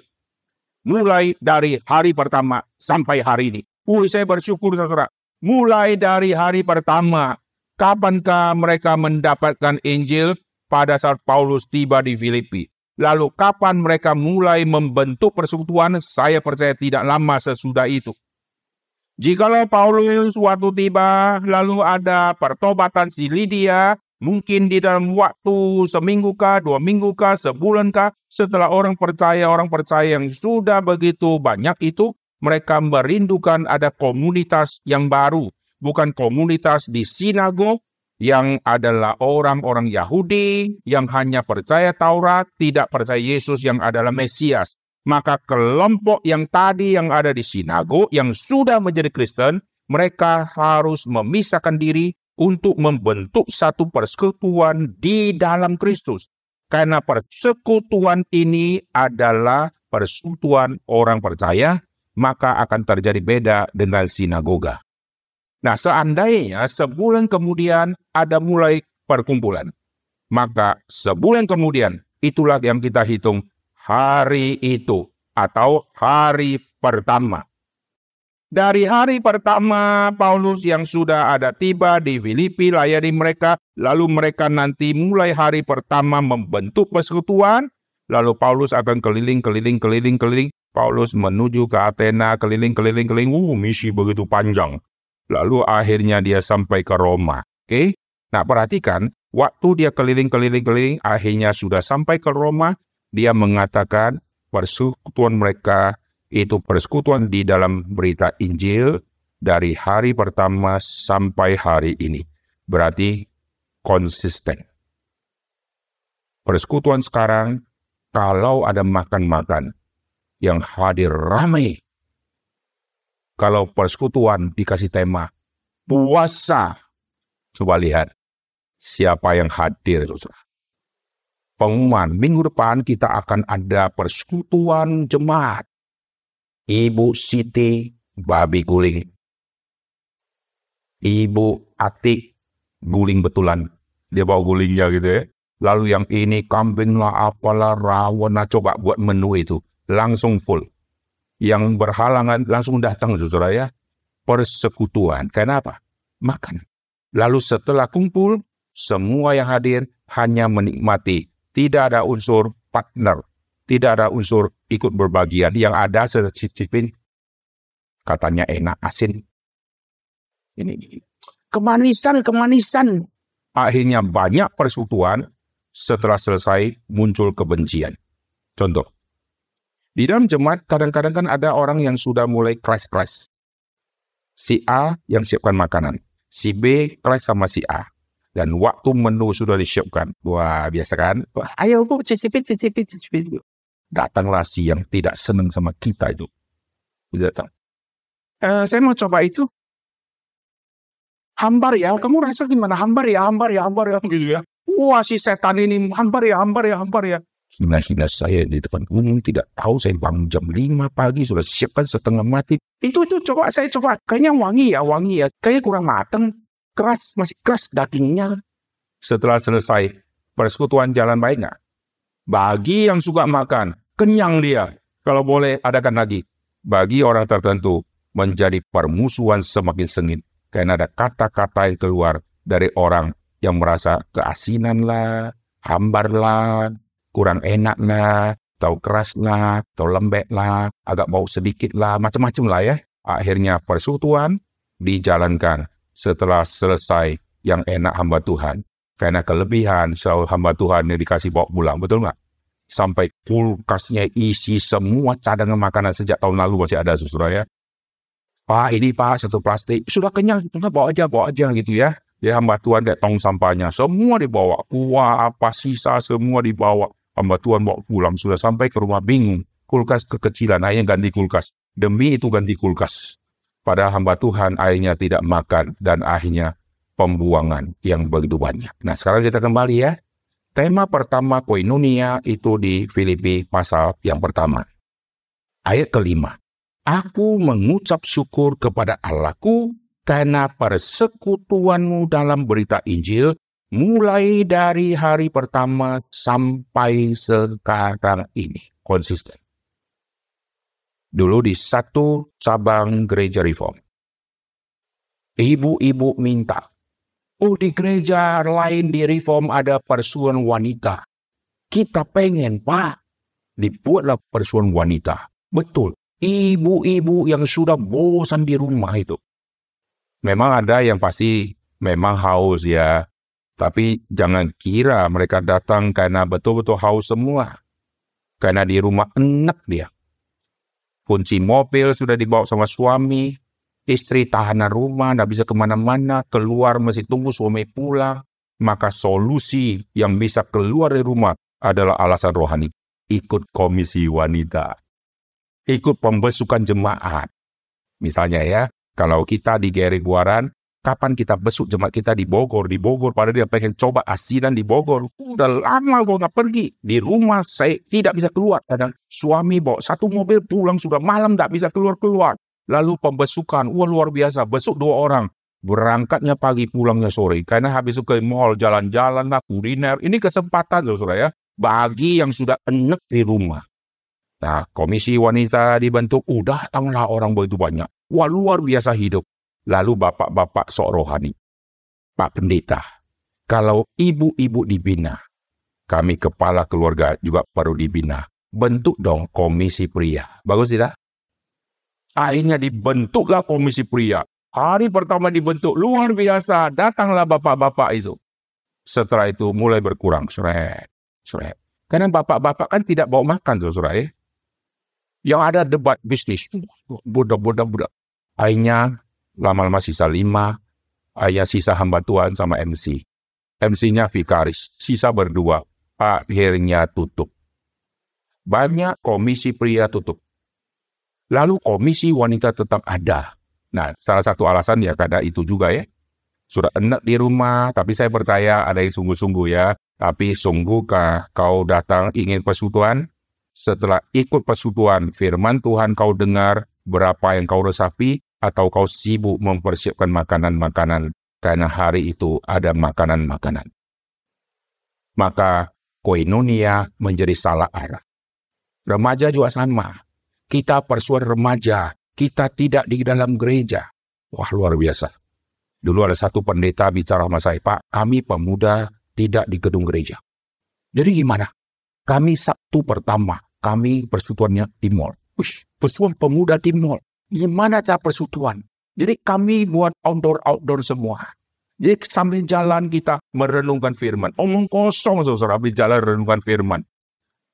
mulai dari hari pertama sampai hari ini. Saya bersyukur saudara. Mulai dari hari pertama, kapankah mereka mendapatkan Injil? Pada saat Paulus tiba di Filipi. Lalu kapan mereka mulai membentuk persekutuan? Saya percaya tidak lama sesudah itu. Jikalau Paulus waktu tiba, lalu ada pertobatan si Lydia, mungkin di dalam waktu seminggu kah, 2 minggu kah, sebulan kah, setelah orang percaya yang sudah begitu banyak itu, mereka merindukan ada komunitas yang baru. Bukan komunitas di sinagog, yang adalah orang-orang Yahudi yang hanya percaya Taurat, tidak percaya Yesus yang adalah Mesias. Maka kelompok yang tadi yang ada di sinagog, yang sudah menjadi Kristen, mereka harus memisahkan diri untuk membentuk satu persekutuan di dalam Kristus. Karena persekutuan ini adalah persekutuan orang percaya, maka akan terjadi beda dengan sinagoga. Nah, seandainya sebulan kemudian ada mulai perkumpulan, maka sebulan kemudian itulah yang kita hitung hari itu atau hari pertama. Dari hari pertama Paulus yang sudah ada tiba di Filipi layani mereka, lalu mereka nanti mulai hari pertama membentuk persekutuan, lalu Paulus akan keliling. Paulus menuju ke Athena, keliling. Misi begitu panjang. Lalu akhirnya dia sampai ke Roma. Oke? Nah, perhatikan, waktu dia keliling, akhirnya sudah sampai ke Roma, dia mengatakan persekutuan mereka Itu persekutuan di dalam berita Injil dari hari pertama sampai hari ini. Berarti konsisten. Persekutuan sekarang, kalau ada makan-makan, yang hadir ramai. Kalau persekutuan dikasih tema puasa, coba lihat siapa yang hadir. Pengumuman, minggu depan kita akan ada persekutuan jemaat. Ibu Siti babi guling. Ibu Atik guling betulan. Dia bawa gulingnya gitu ya. Lalu yang ini kambing lah, apalah, rawon lah. Coba buat menu itu. Langsung full. Yang berhalangan langsung datang, saudara ya. Persekutuan. Kenapa? Makan. Lalu setelah kumpul, semua yang hadir hanya menikmati. Tidak ada unsur partner. Tidak ada unsur ikut berbagian. Yang ada secicipin. Katanya enak, asin. Ini kemanisan. Akhirnya banyak persekutuan. Setelah selesai muncul kebencian. Contoh. Di dalam jemaat kadang-kadang kan ada orang yang sudah mulai keras-keras. Si A yang siapkan makanan. Si B keras sama si A. Dan waktu menu sudah disiapkan. Wah, biasa kan? Wah, ayo bu, cicipin. Datanglah si yang tidak senang sama kita itu. Datang. Saya mau coba itu. Hambar ya, kamu rasa gimana? Hambar ya, gitu ya. Wah, si setan ini hambar ya. Hina saya di depan umum tidak tahu, saya bangun jam 5 pagi sudah siapkan setengah mati. Itu saya coba. Kayaknya wangi ya. Kayaknya kurang mateng. Masih keras dagingnya. Setelah selesai, persekutuan jalan baik nggak? Bagi yang suka makan, kenyang dia. Kalau boleh, adakan lagi. Bagi orang tertentu, menjadi permusuhan semakin sengit. Karena ada kata-kata yang keluar dari orang yang merasa keasinan lah, hambar lah, kurang enak lah, atau keras lah, atau lembek lah, agak bau sedikit lah, macam-macam lah ya. Akhirnya persekutuan dijalankan setelah selesai yang enak hamba Tuhan. Karena kelebihan selalu hamba Tuhan yang dikasih bawa pulang, betul nggak? Sampai kulkasnya isi semua cadangan makanan sejak tahun lalu masih ada, saudara ya. Pak, ini Pak, satu plastik. Sudah kenyang, bawa aja gitu ya. Ya, hamba Tuhan kayak tong sampahnya. Semua dibawa. Kuah, apa, sisa, semua dibawa. Hamba Tuhan bawa pulang. Sudah sampai ke rumah bingung. Kulkas kekecilan, akhirnya ganti kulkas. Demi itu ganti kulkas. Pada hamba Tuhan akhirnya tidak makan. Dan akhirnya pembuangan yang begitu banyak. Nah, sekarang kita kembali ya. Tema pertama koinonia itu di Filipi pasal yang pertama. Ayat kelima. Aku mengucap syukur kepada Allahku karena persekutuanmu dalam berita Injil mulai dari hari pertama sampai sekarang ini. Konsisten. Dulu di satu cabang gereja Reform. Ibu-ibu minta, di gereja lain di Reform ada persekutuan wanita. Kita pengen, Pak, dibuatlah persekutuan wanita. Betul. Ibu-ibu yang sudah bosan di rumah itu. Memang ada yang pasti memang haus ya. Tapi jangan kira mereka datang karena betul-betul haus semua. Karena di rumah enak dia. Kunci mobil sudah dibawa sama suami. Istri tahanan rumah, tidak bisa kemana-mana. Keluar masih tunggu suami pulang. Maka solusi yang bisa keluar dari rumah adalah alasan rohani. Ikut komisi wanita. Ikut pembesukan jemaat. Misalnya ya, kalau kita di GRI Buaran, kapan kita besuk jemaat kita di Bogor? Di Bogor, padahal dia pengen coba asinan di Bogor. Udah lama gue nggak pergi. Di rumah saya tidak bisa keluar. Kadang suami bawa satu mobil pulang, sudah malam tidak bisa keluar-keluar. Lalu pembesukan, luar biasa. Besuk 2 orang. Berangkatnya pagi, pulangnya sore. Karena habis itu ke mall, jalan-jalan lah, kuliner. Ini kesempatan, saudara ya. Bagi yang sudah enek di rumah. Nah, komisi wanita dibentuk, datanglah orang begitu banyak. Wah, luar biasa hidup. Lalu bapak-bapak sok rohani. Pak Pendeta, kalau ibu-ibu dibina, kami kepala keluarga juga perlu dibina. Bentuk dong komisi pria. Bagus tidak? Akhirnya dibentuklah komisi pria. Hari pertama dibentuk, luar biasa. Datanglah bapak-bapak itu. Setelah itu mulai berkurang. Karena bapak-bapak kan tidak bawa makan, saudara ya. Yang ada debat bisnis. Budak. Akhirnya lama-lama sisa 5. Akhirnya sisa hamba Tuhan sama MC. MC-nya vikaris. Sisa berdua. Akhirnya tutup. Banyak komisi pria tutup. Lalu komisi wanita tetap ada. Nah, salah satu alasan ya karena itu juga ya. Sudah enak di rumah, tapi saya percaya ada yang sungguh-sungguh ya. Tapi sungguhkah kau datang ingin persekutuan? Setelah ikut persekutuan, firman Tuhan kau dengar, berapa yang kau resapi, atau kau sibuk mempersiapkan makanan-makanan, karena hari itu ada makanan-makanan. Maka koinonia menjadi salah arah. Remaja juga sama. Kita persuara remaja, kita tidak di dalam gereja. Wah, luar biasa. Dulu ada satu pendeta bicara sama saya, Pak, kami pemuda tidak di gedung gereja. Jadi gimana? Kami Sabtu pertama, kami persekutuannya di mall. Persekutuan pemuda di mall. Gimana cara persekutuan? Jadi kami buat outdoor semua. Jadi sambil jalan kita merenungkan firman. Omong kosong, saudara, sambil jalan renungkan firman.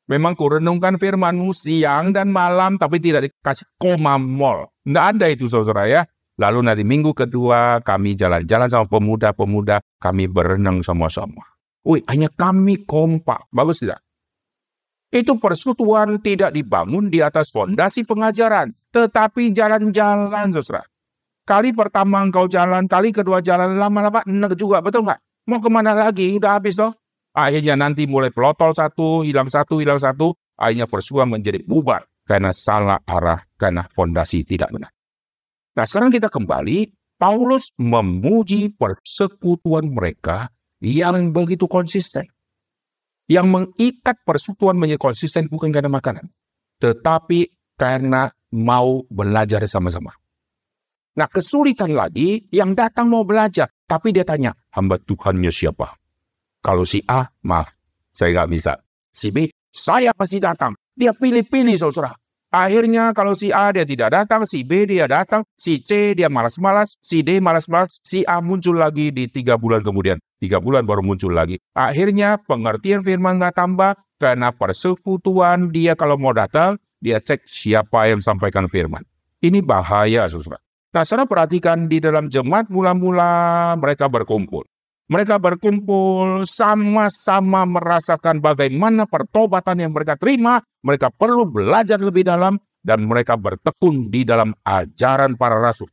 Memang ku renungkan firman-Mu siang dan malam, tapi tidak dikasih koma mall. Nggak ada itu, saudara ya. Lalu nanti minggu kedua, kami jalan-jalan sama pemuda-pemuda, kami berenang sama-sama. Hanya kami kompak. Bagus tidak? Itu persekutuan tidak dibangun di atas fondasi pengajaran, tetapi jalan-jalan, saudara. Kali pertama engkau jalan, kali kedua jalan, lama-lama enak juga, betul nggak? Mau kemana lagi? Udah habis toh? Akhirnya nanti mulai pelotol hilang satu. Akhirnya persekutuan menjadi bubar karena salah arah, karena fondasi tidak benar. Nah, sekarang kita kembali. Paulus memuji persekutuan mereka yang begitu konsisten. Yang mengikat persekutuan menjadi konsisten bukan karena makanan, tetapi karena mau belajar sama-sama. Nah, kesulitan lagi, yang datang mau belajar, tapi dia tanya, hamba Tuhannya siapa? Kalau si A, maaf, saya nggak bisa. Si B, saya pasti datang. Dia pilih-pilih, saudara. Akhirnya kalau si A dia tidak datang, si B dia datang, si C dia malas-malas, si D malas-malas, si A muncul lagi di 3 bulan kemudian. 3 bulan baru muncul lagi. Akhirnya pengertian firman nggak tambah, karena persekutuan dia kalau mau datang, dia cek siapa yang sampaikan firman. Ini bahaya, saudara. Nah, saudara perhatikan di dalam jemaat mula-mula mereka berkumpul. Mereka berkumpul sama-sama merasakan bagaimana pertobatan yang mereka terima. Mereka perlu belajar lebih dalam dan mereka bertekun di dalam ajaran para rasul.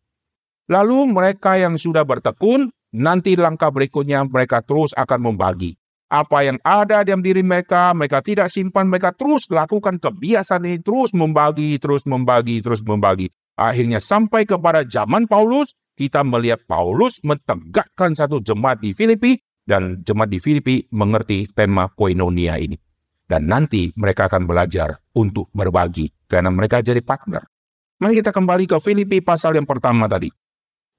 Lalu mereka yang sudah bertekun, nanti langkah berikutnya mereka terus akan membagi. Apa yang ada dalam diri mereka, mereka tidak simpan, mereka terus lakukan kebiasaan ini, terus membagi. Akhirnya sampai kepada zaman Paulus, kita melihat Paulus mentegakkan satu jemaat di Filipi, dan jemaat di Filipi mengerti tema koinonia ini. Dan nanti mereka akan belajar untuk berbagi, karena mereka jadi partner. Mari kita kembali ke Filipi pasal yang pertama tadi.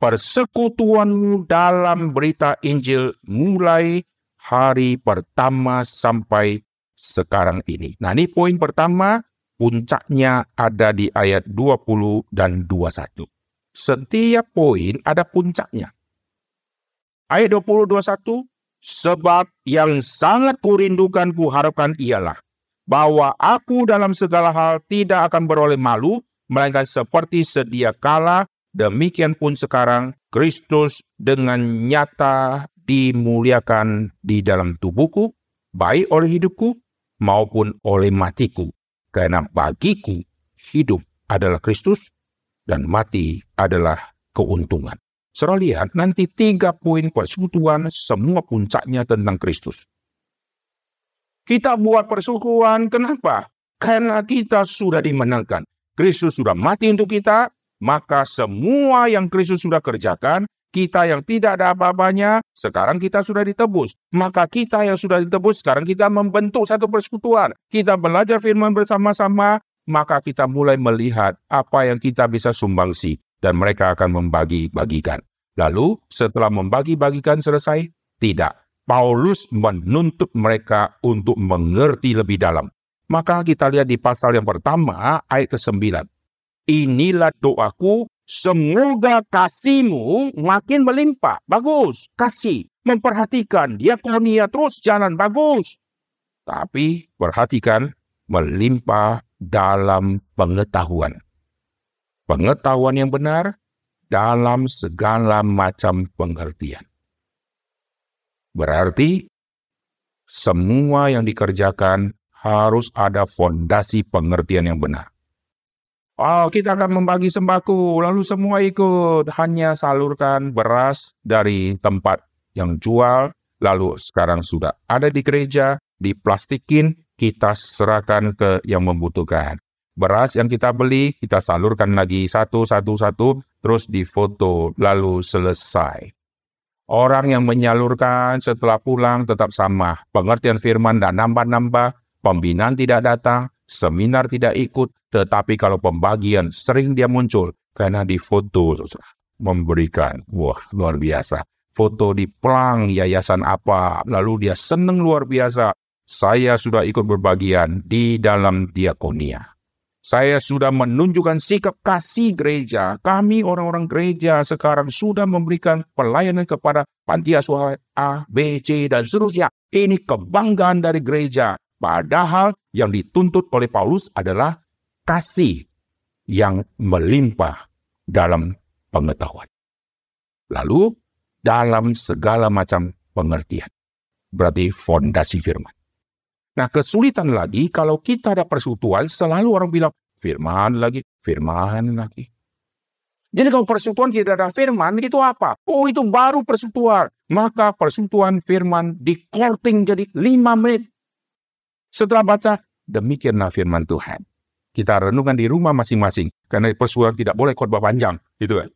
Persekutuanmu dalam berita Injil mulai hari pertama sampai sekarang ini. Nah, ini poin pertama, puncaknya ada di ayat 20 dan 21. Setiap poin ada puncaknya. Ayat 20-21, sebab yang sangat kurindukan kuharapkan ialah bahwa aku dalam segala hal tidak akan beroleh malu, melainkan seperti sedia kala, demikian pun sekarang Kristus dengan nyata dimuliakan di dalam tubuhku, baik oleh hidupku maupun oleh matiku. Karena bagiku hidup adalah Kristus, dan mati adalah keuntungan. Saudara lihat, nanti 3 poin persekutuan, semua puncaknya tentang Kristus. Kita buat persekutuan, kenapa? Karena kita sudah dimenangkan. Kristus sudah mati untuk kita, maka semua yang Kristus sudah kerjakan, kita yang tidak ada apa-apanya, sekarang kita sudah ditebus. Maka kita yang sudah ditebus, sekarang kita membentuk satu persekutuan. Kita belajar firman bersama-sama, maka kita mulai melihat apa yang kita bisa sumbangsi, dan mereka akan membagi-bagikan. Lalu setelah membagi-bagikan selesai, tidak. Paulus menuntut mereka untuk mengerti lebih dalam. Maka kita lihat di pasal yang pertama, ayat ke-9. Inilah doaku, semoga kasihmu makin melimpah. Bagus, kasih. Memperhatikan, diakonia terus jalan, bagus. Tapi perhatikan, melimpah dalam pengetahuan. Pengetahuan yang benar dalam segala macam pengertian. Berarti semua yang dikerjakan harus ada fondasi pengertian yang benar. Kita akan membagi sembako, lalu semua ikut. Hanya salurkan beras dari tempat yang jual, lalu sekarang sudah ada di gereja, diplastikin, kita serahkan ke yang membutuhkan. Beras yang kita beli, kita salurkan lagi satu, terus difoto, lalu selesai. Orang yang menyalurkan setelah pulang tetap sama. Pengertian firman dan nambah-nambah, pembinaan tidak datang, seminar tidak ikut, tetapi kalau pembagian sering dia muncul karena difoto, memberikan. Wah, luar biasa. Foto di pelang yayasan apa, lalu dia senang luar biasa. Saya sudah ikut berbagian di dalam diakonia. Saya sudah menunjukkan sikap kasih gereja. Kami orang-orang gereja sekarang sudah memberikan pelayanan kepada panti asuhan A, B, C, dan seterusnya. Ini kebanggaan dari gereja. Padahal yang dituntut oleh Paulus adalah kasih yang melimpah dalam pengetahuan. Lalu, dalam segala macam pengertian. Berarti fondasi firman. Nah, kesulitan lagi kalau kita ada persekutuan, selalu orang bilang, firman lagi. Jadi kalau persekutuan tidak ada firman, itu apa? Itu baru persekutuan. Maka persekutuan firman di-courting jadi 5 menit. Setelah baca, demikianlah firman Tuhan. Kita renungkan di rumah masing-masing. Karena persekutuan tidak boleh khotbah panjang. Gitu kan.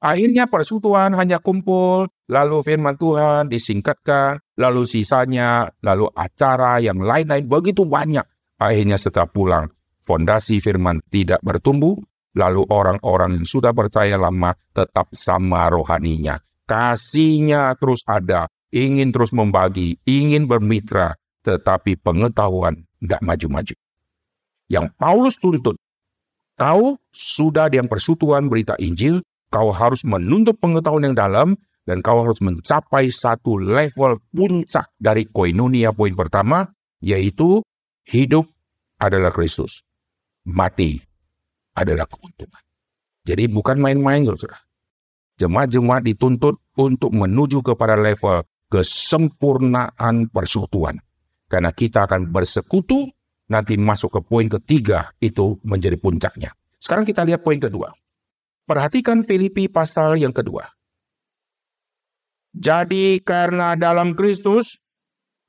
Akhirnya persekutuan hanya kumpul, lalu firman Tuhan disingkatkan, lalu sisanya, lalu acara yang lain-lain begitu banyak. Akhirnya setelah pulang, fondasi firman tidak bertumbuh, lalu orang-orang yang sudah percaya lama tetap sama rohaninya. Kasihnya terus ada, ingin terus membagi, ingin bermitra, tetapi pengetahuan tidak maju-maju. Yang Paulus tuntut, kau sudah di persekutuan berita Injil, kau harus menuntut pengetahuan yang dalam, dan kau harus mencapai satu level puncak dari koinonia poin pertama, yaitu hidup adalah Kristus, mati adalah keuntungan. Jadi bukan main-main, saudara. Jemaat-jemaat dituntut untuk menuju kepada level kesempurnaan persekutuan. Karena kita akan bersekutu, nanti masuk ke poin ketiga, itu menjadi puncaknya. Sekarang kita lihat poin kedua. Perhatikan Filipi pasal yang kedua. Jadi karena dalam Kristus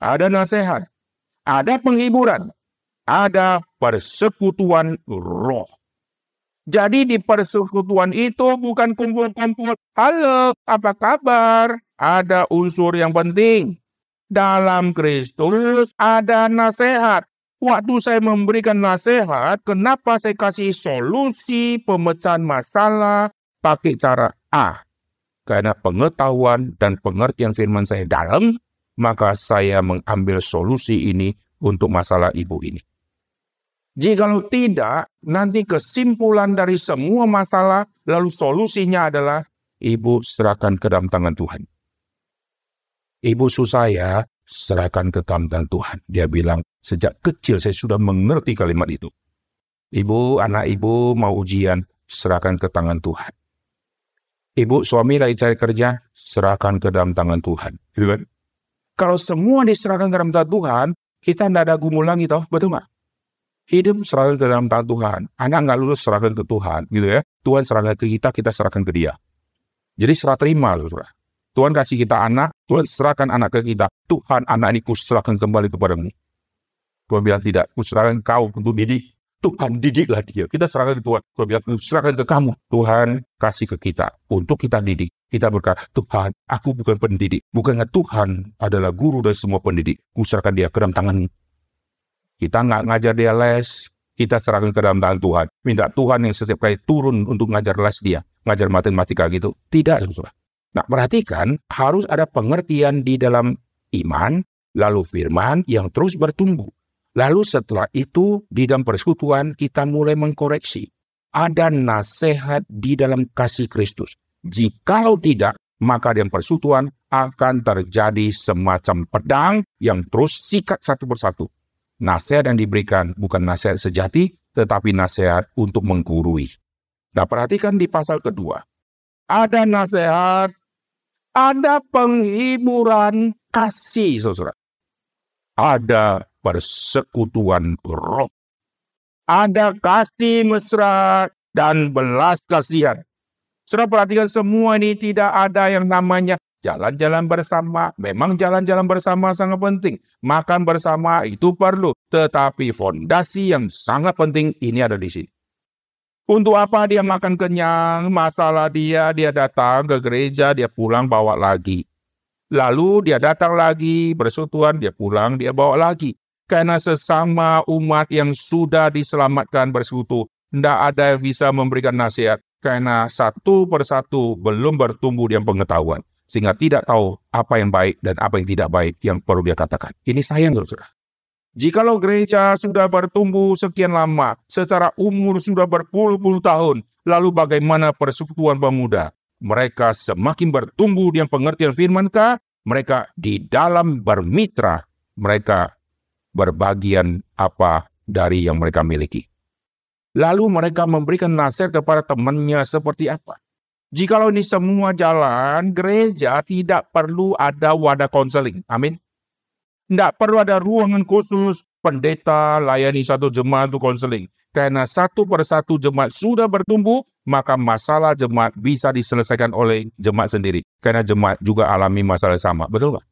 ada nasihat, ada penghiburan, ada persekutuan roh. Jadi di persekutuan itu bukan kumpul-kumpul, halo, apa kabar? Ada unsur yang penting. Dalam Kristus ada nasihat. Waktu saya memberikan nasihat, kenapa saya kasih solusi pemecahan masalah pakai cara A? Karena pengetahuan dan pengertian firman saya dalam, maka saya mengambil solusi ini untuk masalah ibu ini. Jikalau tidak, nanti kesimpulan dari semua masalah, lalu solusinya adalah, ibu serahkan ke dalam tangan Tuhan. Ibu susah ya, serahkan ke dalam tangan Tuhan. Dia bilang, sejak kecil saya sudah mengerti kalimat itu. Ibu, anak ibu mau ujian, serahkan ke tangan Tuhan. Ibu, suami lagi cari kerja, serahkan ke dalam tangan Tuhan. Gitu kan? Kalau semua diserahkan ke dalam tangan Tuhan, kita tidak ada gumul lagi, toh, betul nggak? Hidup serahkan ke dalam tangan Tuhan. Anak nggak lulus, serahkan ke Tuhan. Gitu ya. Tuhan serahkan ke kita serahkan ke dia. Jadi serah terima, saudara. Tuhan kasih kita anak, Tuhan serahkan anak ke kita. Tuhan, anak ini kuserahkan kembali kepadamu. Tuhan bilang tidak, kuserahkan kau untuk didik. Tuhan, didiklah dia. Kita serahkan ke Tuhan. Tuhan bilang, kuserahkan ke kamu. Tuhan kasih ke kita untuk kita didik. Kita berkata, Tuhan, aku bukan pendidik. Bukannya Tuhan adalah guru dari semua pendidik. Kuserahkan dia ke dalam tanganmu. Kita nggak ngajar dia les. Kita serahkan ke dalam tangan Tuhan. Minta Tuhan yang setiap kali turun untuk ngajar les dia. Ngajar matematika gitu. Tidak, saudara. Nah, perhatikan, harus ada pengertian di dalam iman, lalu firman yang terus bertumbuh. Lalu setelah itu, di dalam persekutuan, kita mulai mengkoreksi. Ada nasihat di dalam kasih Kristus. Jikalau tidak, maka di dalam persekutuan akan terjadi semacam pedang yang terus sikat satu persatu. Nasihat yang diberikan bukan nasihat sejati, tetapi nasihat untuk menggurui. Nah, perhatikan di pasal kedua. Ada nasihat, ada penghiburan kasih, saudara. Ada persekutuan roh. Ada kasih mesra dan belas kasihan. Saudara perhatikan semua ini tidak ada yang namanya jalan-jalan bersama. Memang jalan-jalan bersama sangat penting. Makan bersama itu perlu. Tetapi fondasi yang sangat penting ini ada di sini. Untuk apa dia makan kenyang? Masalah dia datang ke gereja, dia pulang bawa lagi. Lalu dia datang lagi, bersekutuan, dia pulang, dia bawa lagi. Karena sesama umat yang sudah diselamatkan bersekutu, tidak ada yang bisa memberikan nasihat. Karena satu persatu belum bertumbuh dalam pengetahuan. Sehingga tidak tahu apa yang baik dan apa yang tidak baik yang perlu dia katakan. Ini sayang, saudara. Jikalau gereja sudah bertumbuh sekian lama, secara umur sudah berpuluh-puluh tahun, lalu bagaimana persekutuan pemuda? Mereka semakin bertumbuh dalam pengertian firman-Kah? Mereka di dalam bermitra, mereka berbagian apa dari yang mereka miliki. Lalu mereka memberikan nasihat kepada temannya seperti apa? Jikalau ini semua jalan, gereja tidak perlu ada wadah konseling. Amin. Tidak perlu ada ruangan khusus, pendeta layani satu jemaat untuk konseling. Karena satu persatu jemaat sudah bertumbuh, maka masalah jemaat bisa diselesaikan oleh jemaat sendiri. Karena jemaat juga alami masalah sama. Betul nggak?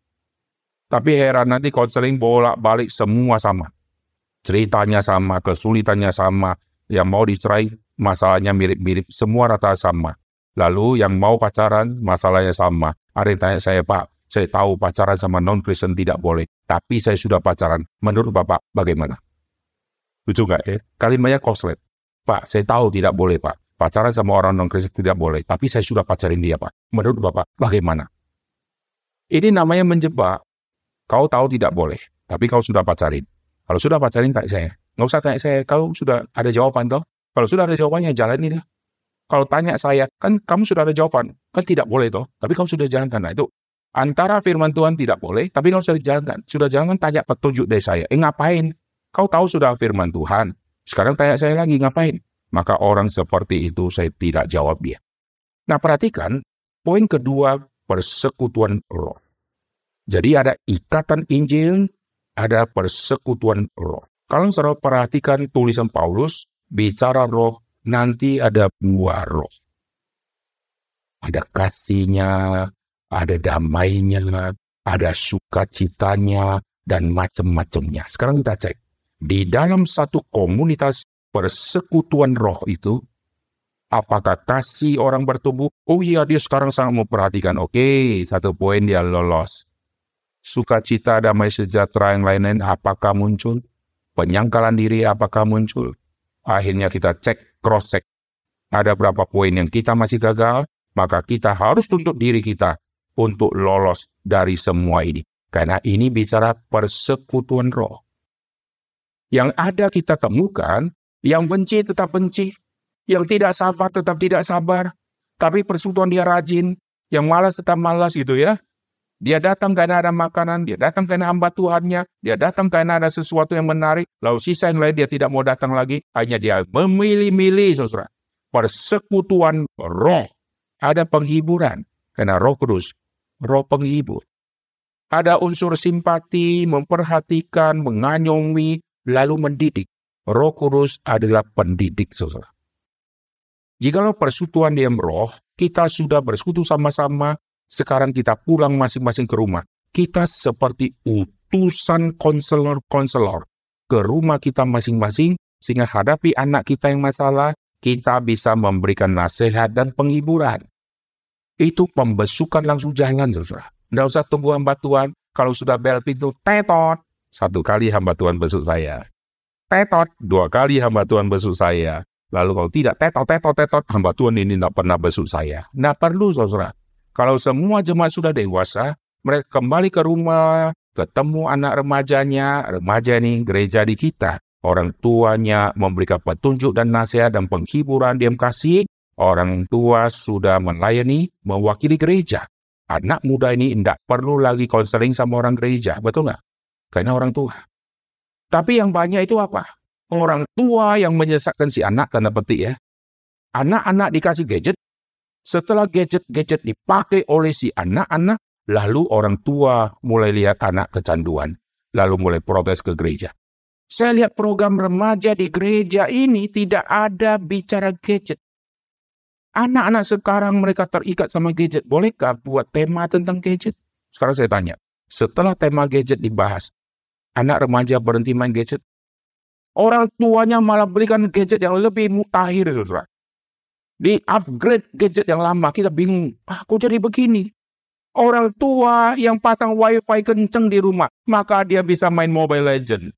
Tapi heran nanti konseling bolak-balik semua sama. Ceritanya sama, kesulitannya sama. Yang mau dicerai, masalahnya mirip-mirip. Semua rata sama. Lalu yang mau pacaran, masalahnya sama. Ada yang tanya saya, Pak, saya tahu pacaran sama non-Kristen tidak boleh. Tapi saya sudah pacaran. Menurut Bapak, bagaimana? Lucu nggak ya? Kalimatnya koslet. Pak, saya tahu tidak boleh, Pak. Pacaran sama orang non-Kristen tidak boleh. Tapi saya sudah pacarin dia, Pak. Menurut Bapak, bagaimana? Ini namanya menjebak. Kau tahu tidak boleh. Tapi kau sudah pacarin. Kalau sudah pacarin, tanya saya. Nggak usah tanya saya. Kau sudah ada jawaban, toh? Kalau sudah ada jawabannya, jalanin lah. Kalau tanya saya, kan kamu sudah ada jawaban. Kan tidak boleh, toh? Tapi kamu sudah jalankan. Nah, itu antara firman Tuhan tidak boleh, tapi kamu sudah jalankan. Sudah jalankan, tanya petunjuk dari saya. Ngapain? Kau tahu sudah firman Tuhan. Sekarang tanya saya lagi, ngapain? Maka orang seperti itu saya tidak jawab dia. Nah, perhatikan, poin kedua, persekutuan roh. Jadi ada ikatan Injil, ada persekutuan roh. Kalau saudara perhatikan tulisan Paulus, bicara roh, nanti ada buah roh. Ada kasihnya, ada damainya, ada sukacitanya, dan macam-macamnya. Sekarang kita cek. Di dalam satu komunitas persekutuan roh itu, apakah kasih orang bertumbuh? Oh iya, dia sekarang sangat memperhatikan. Oke, satu poin dia lolos. Sukacita, damai sejahtera yang lain-lain, apakah muncul? Penyangkalan diri, apakah muncul? Akhirnya kita cek, cross-check. Ada berapa poin yang kita masih gagal? Maka kita harus tuntut diri kita untuk lolos dari semua ini. Karena ini bicara persekutuan roh. Yang ada kita temukan, yang benci tetap benci, yang tidak sabar tetap tidak sabar, tapi persekutuan dia rajin, yang malas tetap malas gitu ya. Dia datang karena ada makanan, dia datang karena hamba Tuhannya, dia datang karena ada sesuatu yang menarik, lalu sisa yang lain dia tidak mau datang lagi, hanya dia memilih-milih, saudara. Persekutuan roh, ada penghiburan, karena Roh Kudus, roh penghibur. Ada unsur simpati, memperhatikan, mengayomi, lalu mendidik. Roh Kudus adalah pendidik, saudara. Jikalau persekutuan dalam roh, kita sudah bersekutu sama-sama, sekarang kita pulang masing-masing ke rumah. Kita seperti utusan konselor-konselor ke rumah kita masing-masing, sehingga hadapi anak kita yang masalah, kita bisa memberikan nasihat dan penghiburan. Itu pembesukan langsung jalan, saudara. Tidak usah tunggu hamba Tuhan. Kalau sudah bel pintu, tetot. 1 kali hamba Tuhan besuk saya. Tetot. 2 kali hamba Tuhan besuk saya. Lalu kalau tidak, tetot, hamba Tuhan ini tidak pernah besuk saya. Tidak perlu, saudara. Kalau semua jemaat sudah dewasa, mereka kembali ke rumah, ketemu anak remajanya, remaja ini gereja di kita. Orang tuanya memberikan petunjuk dan nasihat dan penghiburan, diam kasih. Orang tua sudah melayani, mewakili gereja. Anak muda ini tidak perlu lagi konseling sama orang gereja, betul nggak? Karena orang tua. Tapi yang banyak itu apa? Orang tua yang menyesatkan si anak, tanda petik ya. Anak-anak dikasih gadget, setelah gadget dipakai oleh si anak-anak, lalu orang tua mulai lihat anak kecanduan, lalu mulai protes ke gereja. Saya lihat program remaja di gereja ini tidak ada bicara gadget. Anak-anak sekarang mereka terikat sama gadget. Bolehkah buat tema tentang gadget? Sekarang saya tanya, setelah tema gadget dibahas, anak remaja berhenti main gadget? Orang tuanya malah berikan gadget yang lebih mutakhir, saudara. Di-upgrade gadget yang lama, kita bingung, kok jadi begini? Orang tua yang pasang wifi kenceng di rumah, maka dia bisa main Mobile Legends.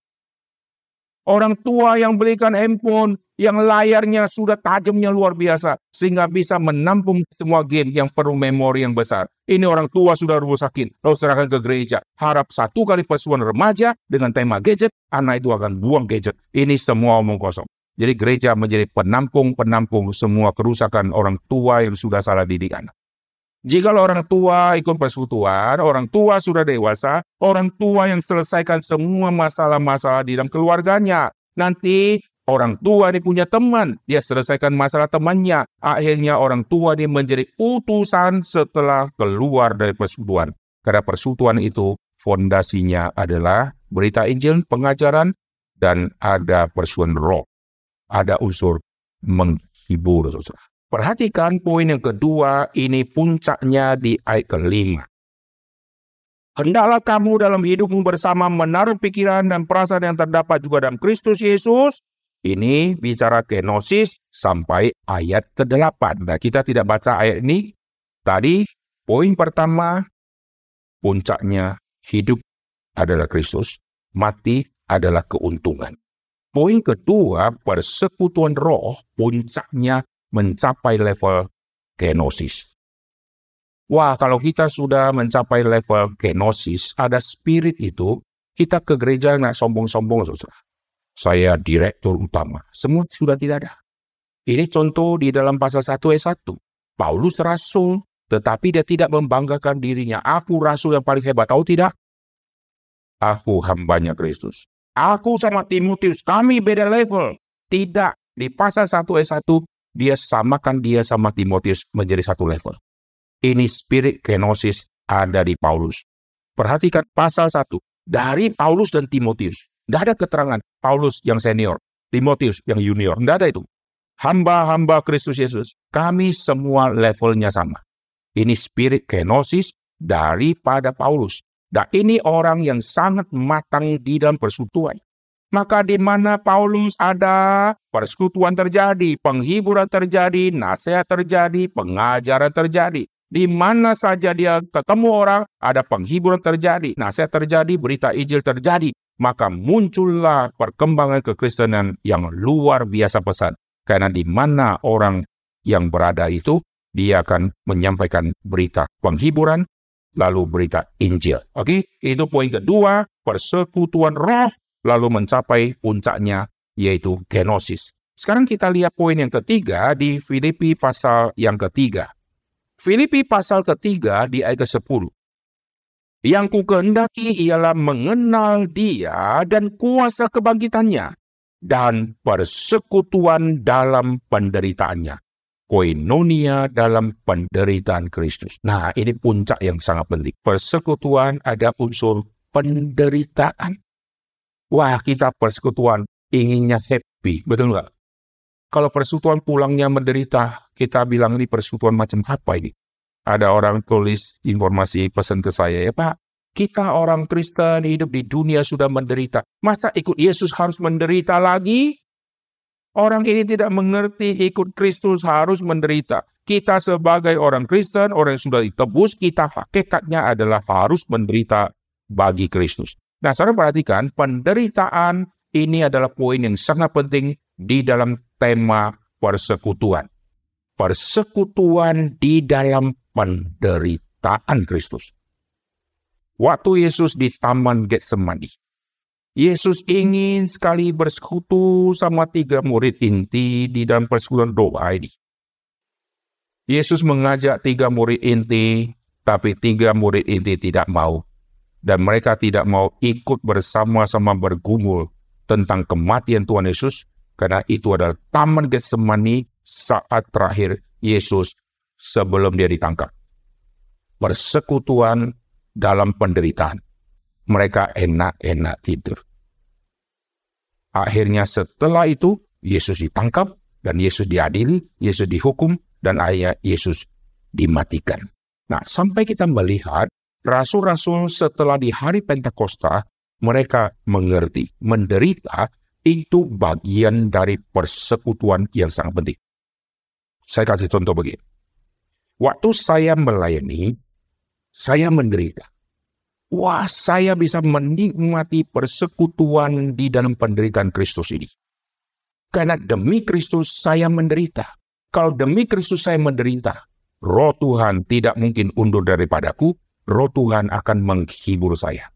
Orang tua yang belikan handphone yang layarnya sudah tajamnya luar biasa, sehingga bisa menampung semua game yang perlu memori yang besar. Ini orang tua sudah rusakin, lalu serahkan ke gereja. Harap satu kali persuan remaja dengan tema gadget, anak itu akan buang gadget. Ini semua omong kosong. Jadi gereja menjadi penampung semua kerusakan orang tua yang sudah salah didik anak. Jika orang tua ikut persekutuan, orang tua sudah dewasa, orang tua yang selesaikan semua masalah-masalah di dalam keluarganya. Nanti orang tua dia punya teman, dia selesaikan masalah temannya. Akhirnya orang tua dia menjadi utusan setelah keluar dari persekutuan. Karena persekutuan itu fondasinya adalah berita Injil, pengajaran, dan ada persekutuan roh. Ada unsur menghibur, saudara. Perhatikan poin yang kedua, ini puncaknya di ayat ke-5. Hendaklah kamu dalam hidupmu bersama menaruh pikiran dan perasaan yang terdapat juga dalam Kristus Yesus. Ini bicara kenosis sampai ayat ke-8. Nah, kita tidak baca ayat ini. Tadi, poin pertama, puncaknya hidup adalah Kristus, mati adalah keuntungan. Poin kedua, persekutuan roh, puncaknya mencapai level kenosis. Wah, kalau kita sudah mencapai level kenosis, ada spirit itu, kita ke gereja nggak sombong-sombong, saudara. Saya direktur utama. Semua sudah tidak ada. Ini contoh di dalam pasal 1 ayat 1. Paulus rasul, tetapi dia tidak membanggakan dirinya. Aku rasul yang paling hebat. Tahu tidak? Aku hambanya Kristus. Aku sama Timotius, kami beda level. Tidak. Di pasal 1 ayat 1, dia samakan dia sama Timotius menjadi satu level. Ini spirit kenosis ada di Paulus. Perhatikan pasal 1. Dari Paulus dan Timotius. Tidak ada keterangan Paulus yang senior, Timotius yang junior. Tidak ada itu. Hamba-hamba Kristus Yesus. Kami semua levelnya sama. Ini spirit kenosis daripada Paulus. Dan ini orang yang sangat matang di dalam persekutuan. Maka di mana Paulus ada, persekutuan terjadi, penghiburan terjadi, nasihat terjadi, pengajaran terjadi. Di mana saja dia ketemu orang, ada penghiburan terjadi, nasihat terjadi, berita Injil terjadi. Maka muncullah perkembangan kekristenan yang luar biasa pesat. Karena di mana orang yang berada itu, dia akan menyampaikan berita penghiburan, lalu berita Injil. Oke, itu poin kedua, persekutuan roh, lalu mencapai puncaknya, yaitu kenosis. Sekarang kita lihat poin yang ketiga di Filipi pasal yang ketiga. Filipi pasal ketiga di ayat ke-10. Yang ku kehendaki ialah mengenal dia dan kuasa kebangkitannya, dan persekutuan dalam penderitaannya. Koinonia dalam penderitaan Kristus. Nah, ini puncak yang sangat penting. Persekutuan ada unsur penderitaan. Wah, kita persekutuan inginnya happy, betul nggak? Kalau persekutuan pulangnya menderita, kita bilang ini persekutuan macam apa ini? Ada orang tulis informasi pesan ke saya, ya Pak, kita orang Kristen hidup di dunia sudah menderita. Masa ikut Yesus harus menderita lagi? Orang ini tidak mengerti ikut Kristus harus menderita. Kita sebagai orang Kristen, orang yang sudah ditebus, kita hakikatnya adalah harus menderita bagi Kristus. Nah, saudara perhatikan, penderitaan ini adalah poin yang sangat penting di dalam tema persekutuan. Persekutuan di dalam penderitaan Kristus. Waktu Yesus di Taman Getsemani, Yesus ingin sekali bersekutu sama 3 murid inti di dalam persekutuan doa ini. Yesus mengajak 3 murid inti, tapi 3 murid inti tidak mau. Dan mereka tidak mau ikut bersama-sama bergumul tentang kematian Tuhan Yesus, karena itu adalah Taman Getsemani saat terakhir Yesus sebelum dia ditangkap. Persekutuan dalam penderitaan. Mereka enak-enak tidur. Akhirnya setelah itu, Yesus ditangkap, dan Yesus diadili, Yesus dihukum, dan akhirnya Yesus dimatikan. Nah, sampai kita melihat, rasul-rasul setelah di hari Pentakosta, mereka mengerti, menderita, itu bagian dari persekutuan yang sangat penting. Saya kasih contoh begini. Waktu saya melayani, saya menderita. Wah, saya bisa menikmati persekutuan di dalam penderitaan Kristus ini. Karena demi Kristus saya menderita. Kalau demi Kristus saya menderita, Roh Tuhan tidak mungkin undur daripadaku, Roh Tuhan akan menghibur saya.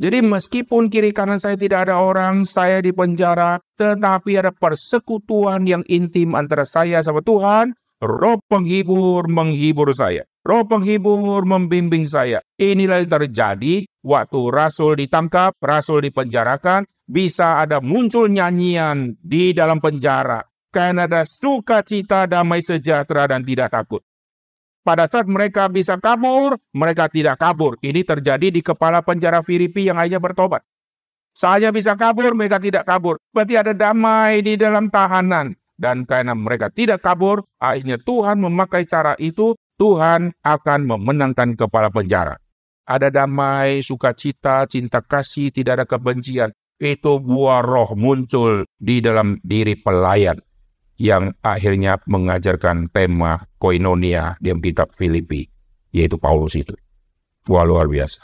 Jadi meskipun kiri kanan saya tidak ada orang, saya di penjara, tetapi ada persekutuan yang intim antara saya sama Tuhan, Roh penghibur menghibur saya. Roh penghibur membimbing saya. Inilah yang terjadi waktu Rasul ditangkap, Rasul dipenjarakan, bisa ada muncul nyanyian di dalam penjara. Karena ada sukacita, damai sejahtera, dan tidak takut. Pada saat mereka bisa kabur, mereka tidak kabur. Ini terjadi di kepala penjara Filipi yang akhirnya bertobat. Saya bisa kabur, mereka tidak kabur. Berarti ada damai di dalam tahanan. Dan karena mereka tidak kabur, akhirnya Tuhan memakai cara itu, Tuhan akan memenangkan kepala penjara. Ada damai, sukacita, cinta kasih, tidak ada kebencian. Itu buah roh muncul di dalam diri pelayan yang akhirnya mengajarkan tema koinonia di kitab Filipi, yaitu Paulus itu. Wah, luar biasa.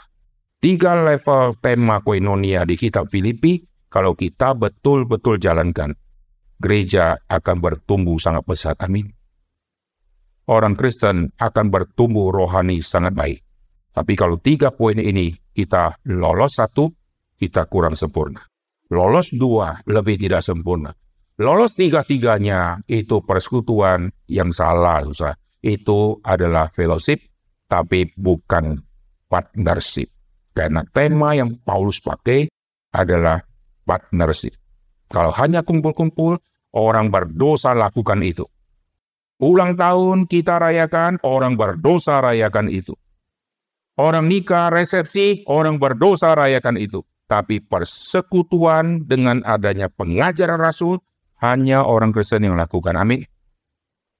3 level tema koinonia di kitab Filipi, kalau kita betul-betul jalankan, gereja akan bertumbuh sangat pesat. Amin. Orang Kristen akan bertumbuh rohani sangat baik. Tapi kalau 3 poin ini kita lolos 1, kita kurang sempurna. Lolos 2, lebih tidak sempurna. Lolos 3-3-nya, itu persekutuan yang salah, susah. Itu adalah fellowship, tapi bukan partnership. Karena tema yang Paulus pakai adalah partnership. Kalau hanya kumpul-kumpul, orang berdosa lakukan itu. Ulang tahun kita rayakan, orang berdosa rayakan itu. Orang nikah, resepsi, orang berdosa rayakan itu. Tapi persekutuan dengan adanya pengajaran Rasul, hanya orang Kristen yang lakukan. Amin.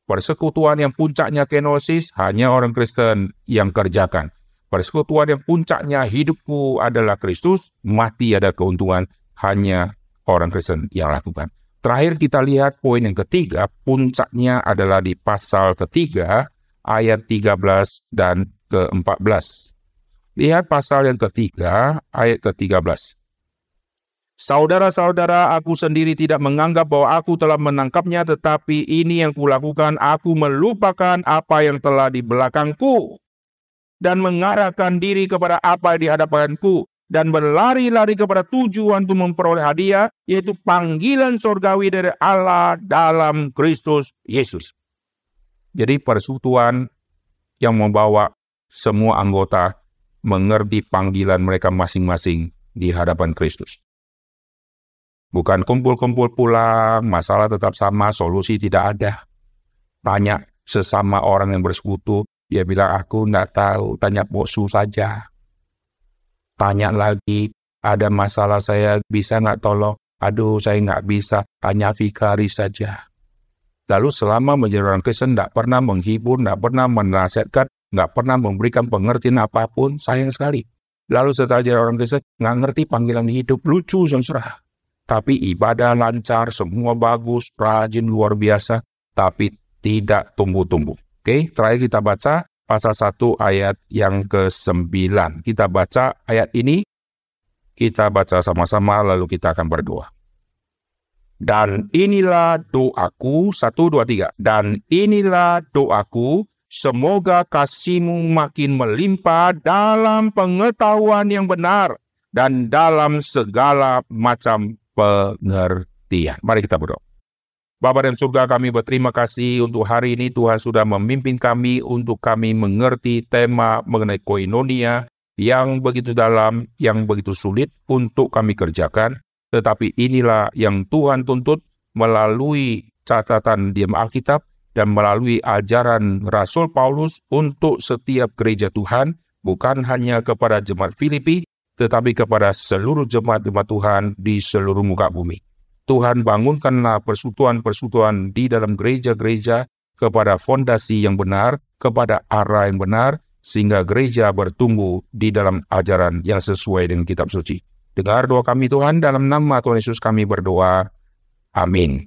Persekutuan yang puncaknya kenosis, hanya orang Kristen yang kerjakan. Persekutuan yang puncaknya hidupku adalah Kristus, mati ada keuntungan, hanya orang Kristen yang lakukan. Terakhir kita lihat poin yang ketiga, puncaknya adalah di pasal ketiga, ayat 13 dan ke-14. Lihat pasal yang ketiga, ayat ke-13. Saudara-saudara, aku sendiri tidak menganggap bahwa aku telah menangkapnya, tetapi ini yang kulakukan, aku melupakan apa yang telah di belakangku, dan mengarahkan diri kepada apa di hadapanku, dan berlari-lari kepada tujuan untuk memperoleh hadiah, yaitu panggilan surgawi dari Allah dalam Kristus Yesus. Jadi persekutuan yang membawa semua anggota mengerti panggilan mereka masing-masing di hadapan Kristus. Bukan kumpul-kumpul pulang, masalah tetap sama, solusi tidak ada. Tanya sesama orang yang bersekutu, dia bilang, aku tidak tahu, tanya bosku saja. Tanya lagi, ada masalah saya bisa nggak tolong? Aduh, saya nggak bisa, tanya vikaris saja. Lalu selama menjadi orang Kristen, tidak pernah menghibur, tidak pernah menasihatkan, nggak pernah memberikan pengertian apapun, sayang sekali. Lalu setelah jadi orang Kristen, nggak ngerti panggilan hidup, lucu, serah. Tapi ibadah lancar, semua bagus, rajin, luar biasa, tapi tidak tumbuh-tumbuh. Oke, terakhir kita baca pasal 1 ayat yang ke-9. Kita baca ayat ini, kita baca sama-sama, lalu kita akan berdoa. Dan inilah doaku, 1, 2, 3. Dan inilah doaku, semoga kasih-Mu makin melimpah dalam pengetahuan yang benar dan dalam segala macam pengertian. Mari kita berdoa. Bapa dan surga, kami berterima kasih untuk hari ini Tuhan sudah memimpin kami untuk kami mengerti tema mengenai koinonia yang begitu dalam, yang begitu sulit untuk kami kerjakan. Tetapi inilah yang Tuhan tuntut melalui catatan di Alkitab dan melalui ajaran Rasul Paulus untuk setiap gereja Tuhan, bukan hanya kepada jemaat Filipi, tetapi kepada seluruh jemaat-jemaat Tuhan di seluruh muka bumi. Tuhan bangunkanlah persekutuan-persekutuan di dalam gereja-gereja kepada fondasi yang benar, kepada arah yang benar, sehingga gereja bertumbuh di dalam ajaran yang sesuai dengan kitab suci. Dengar doa kami Tuhan, dalam nama Tuhan Yesus kami berdoa. Amin.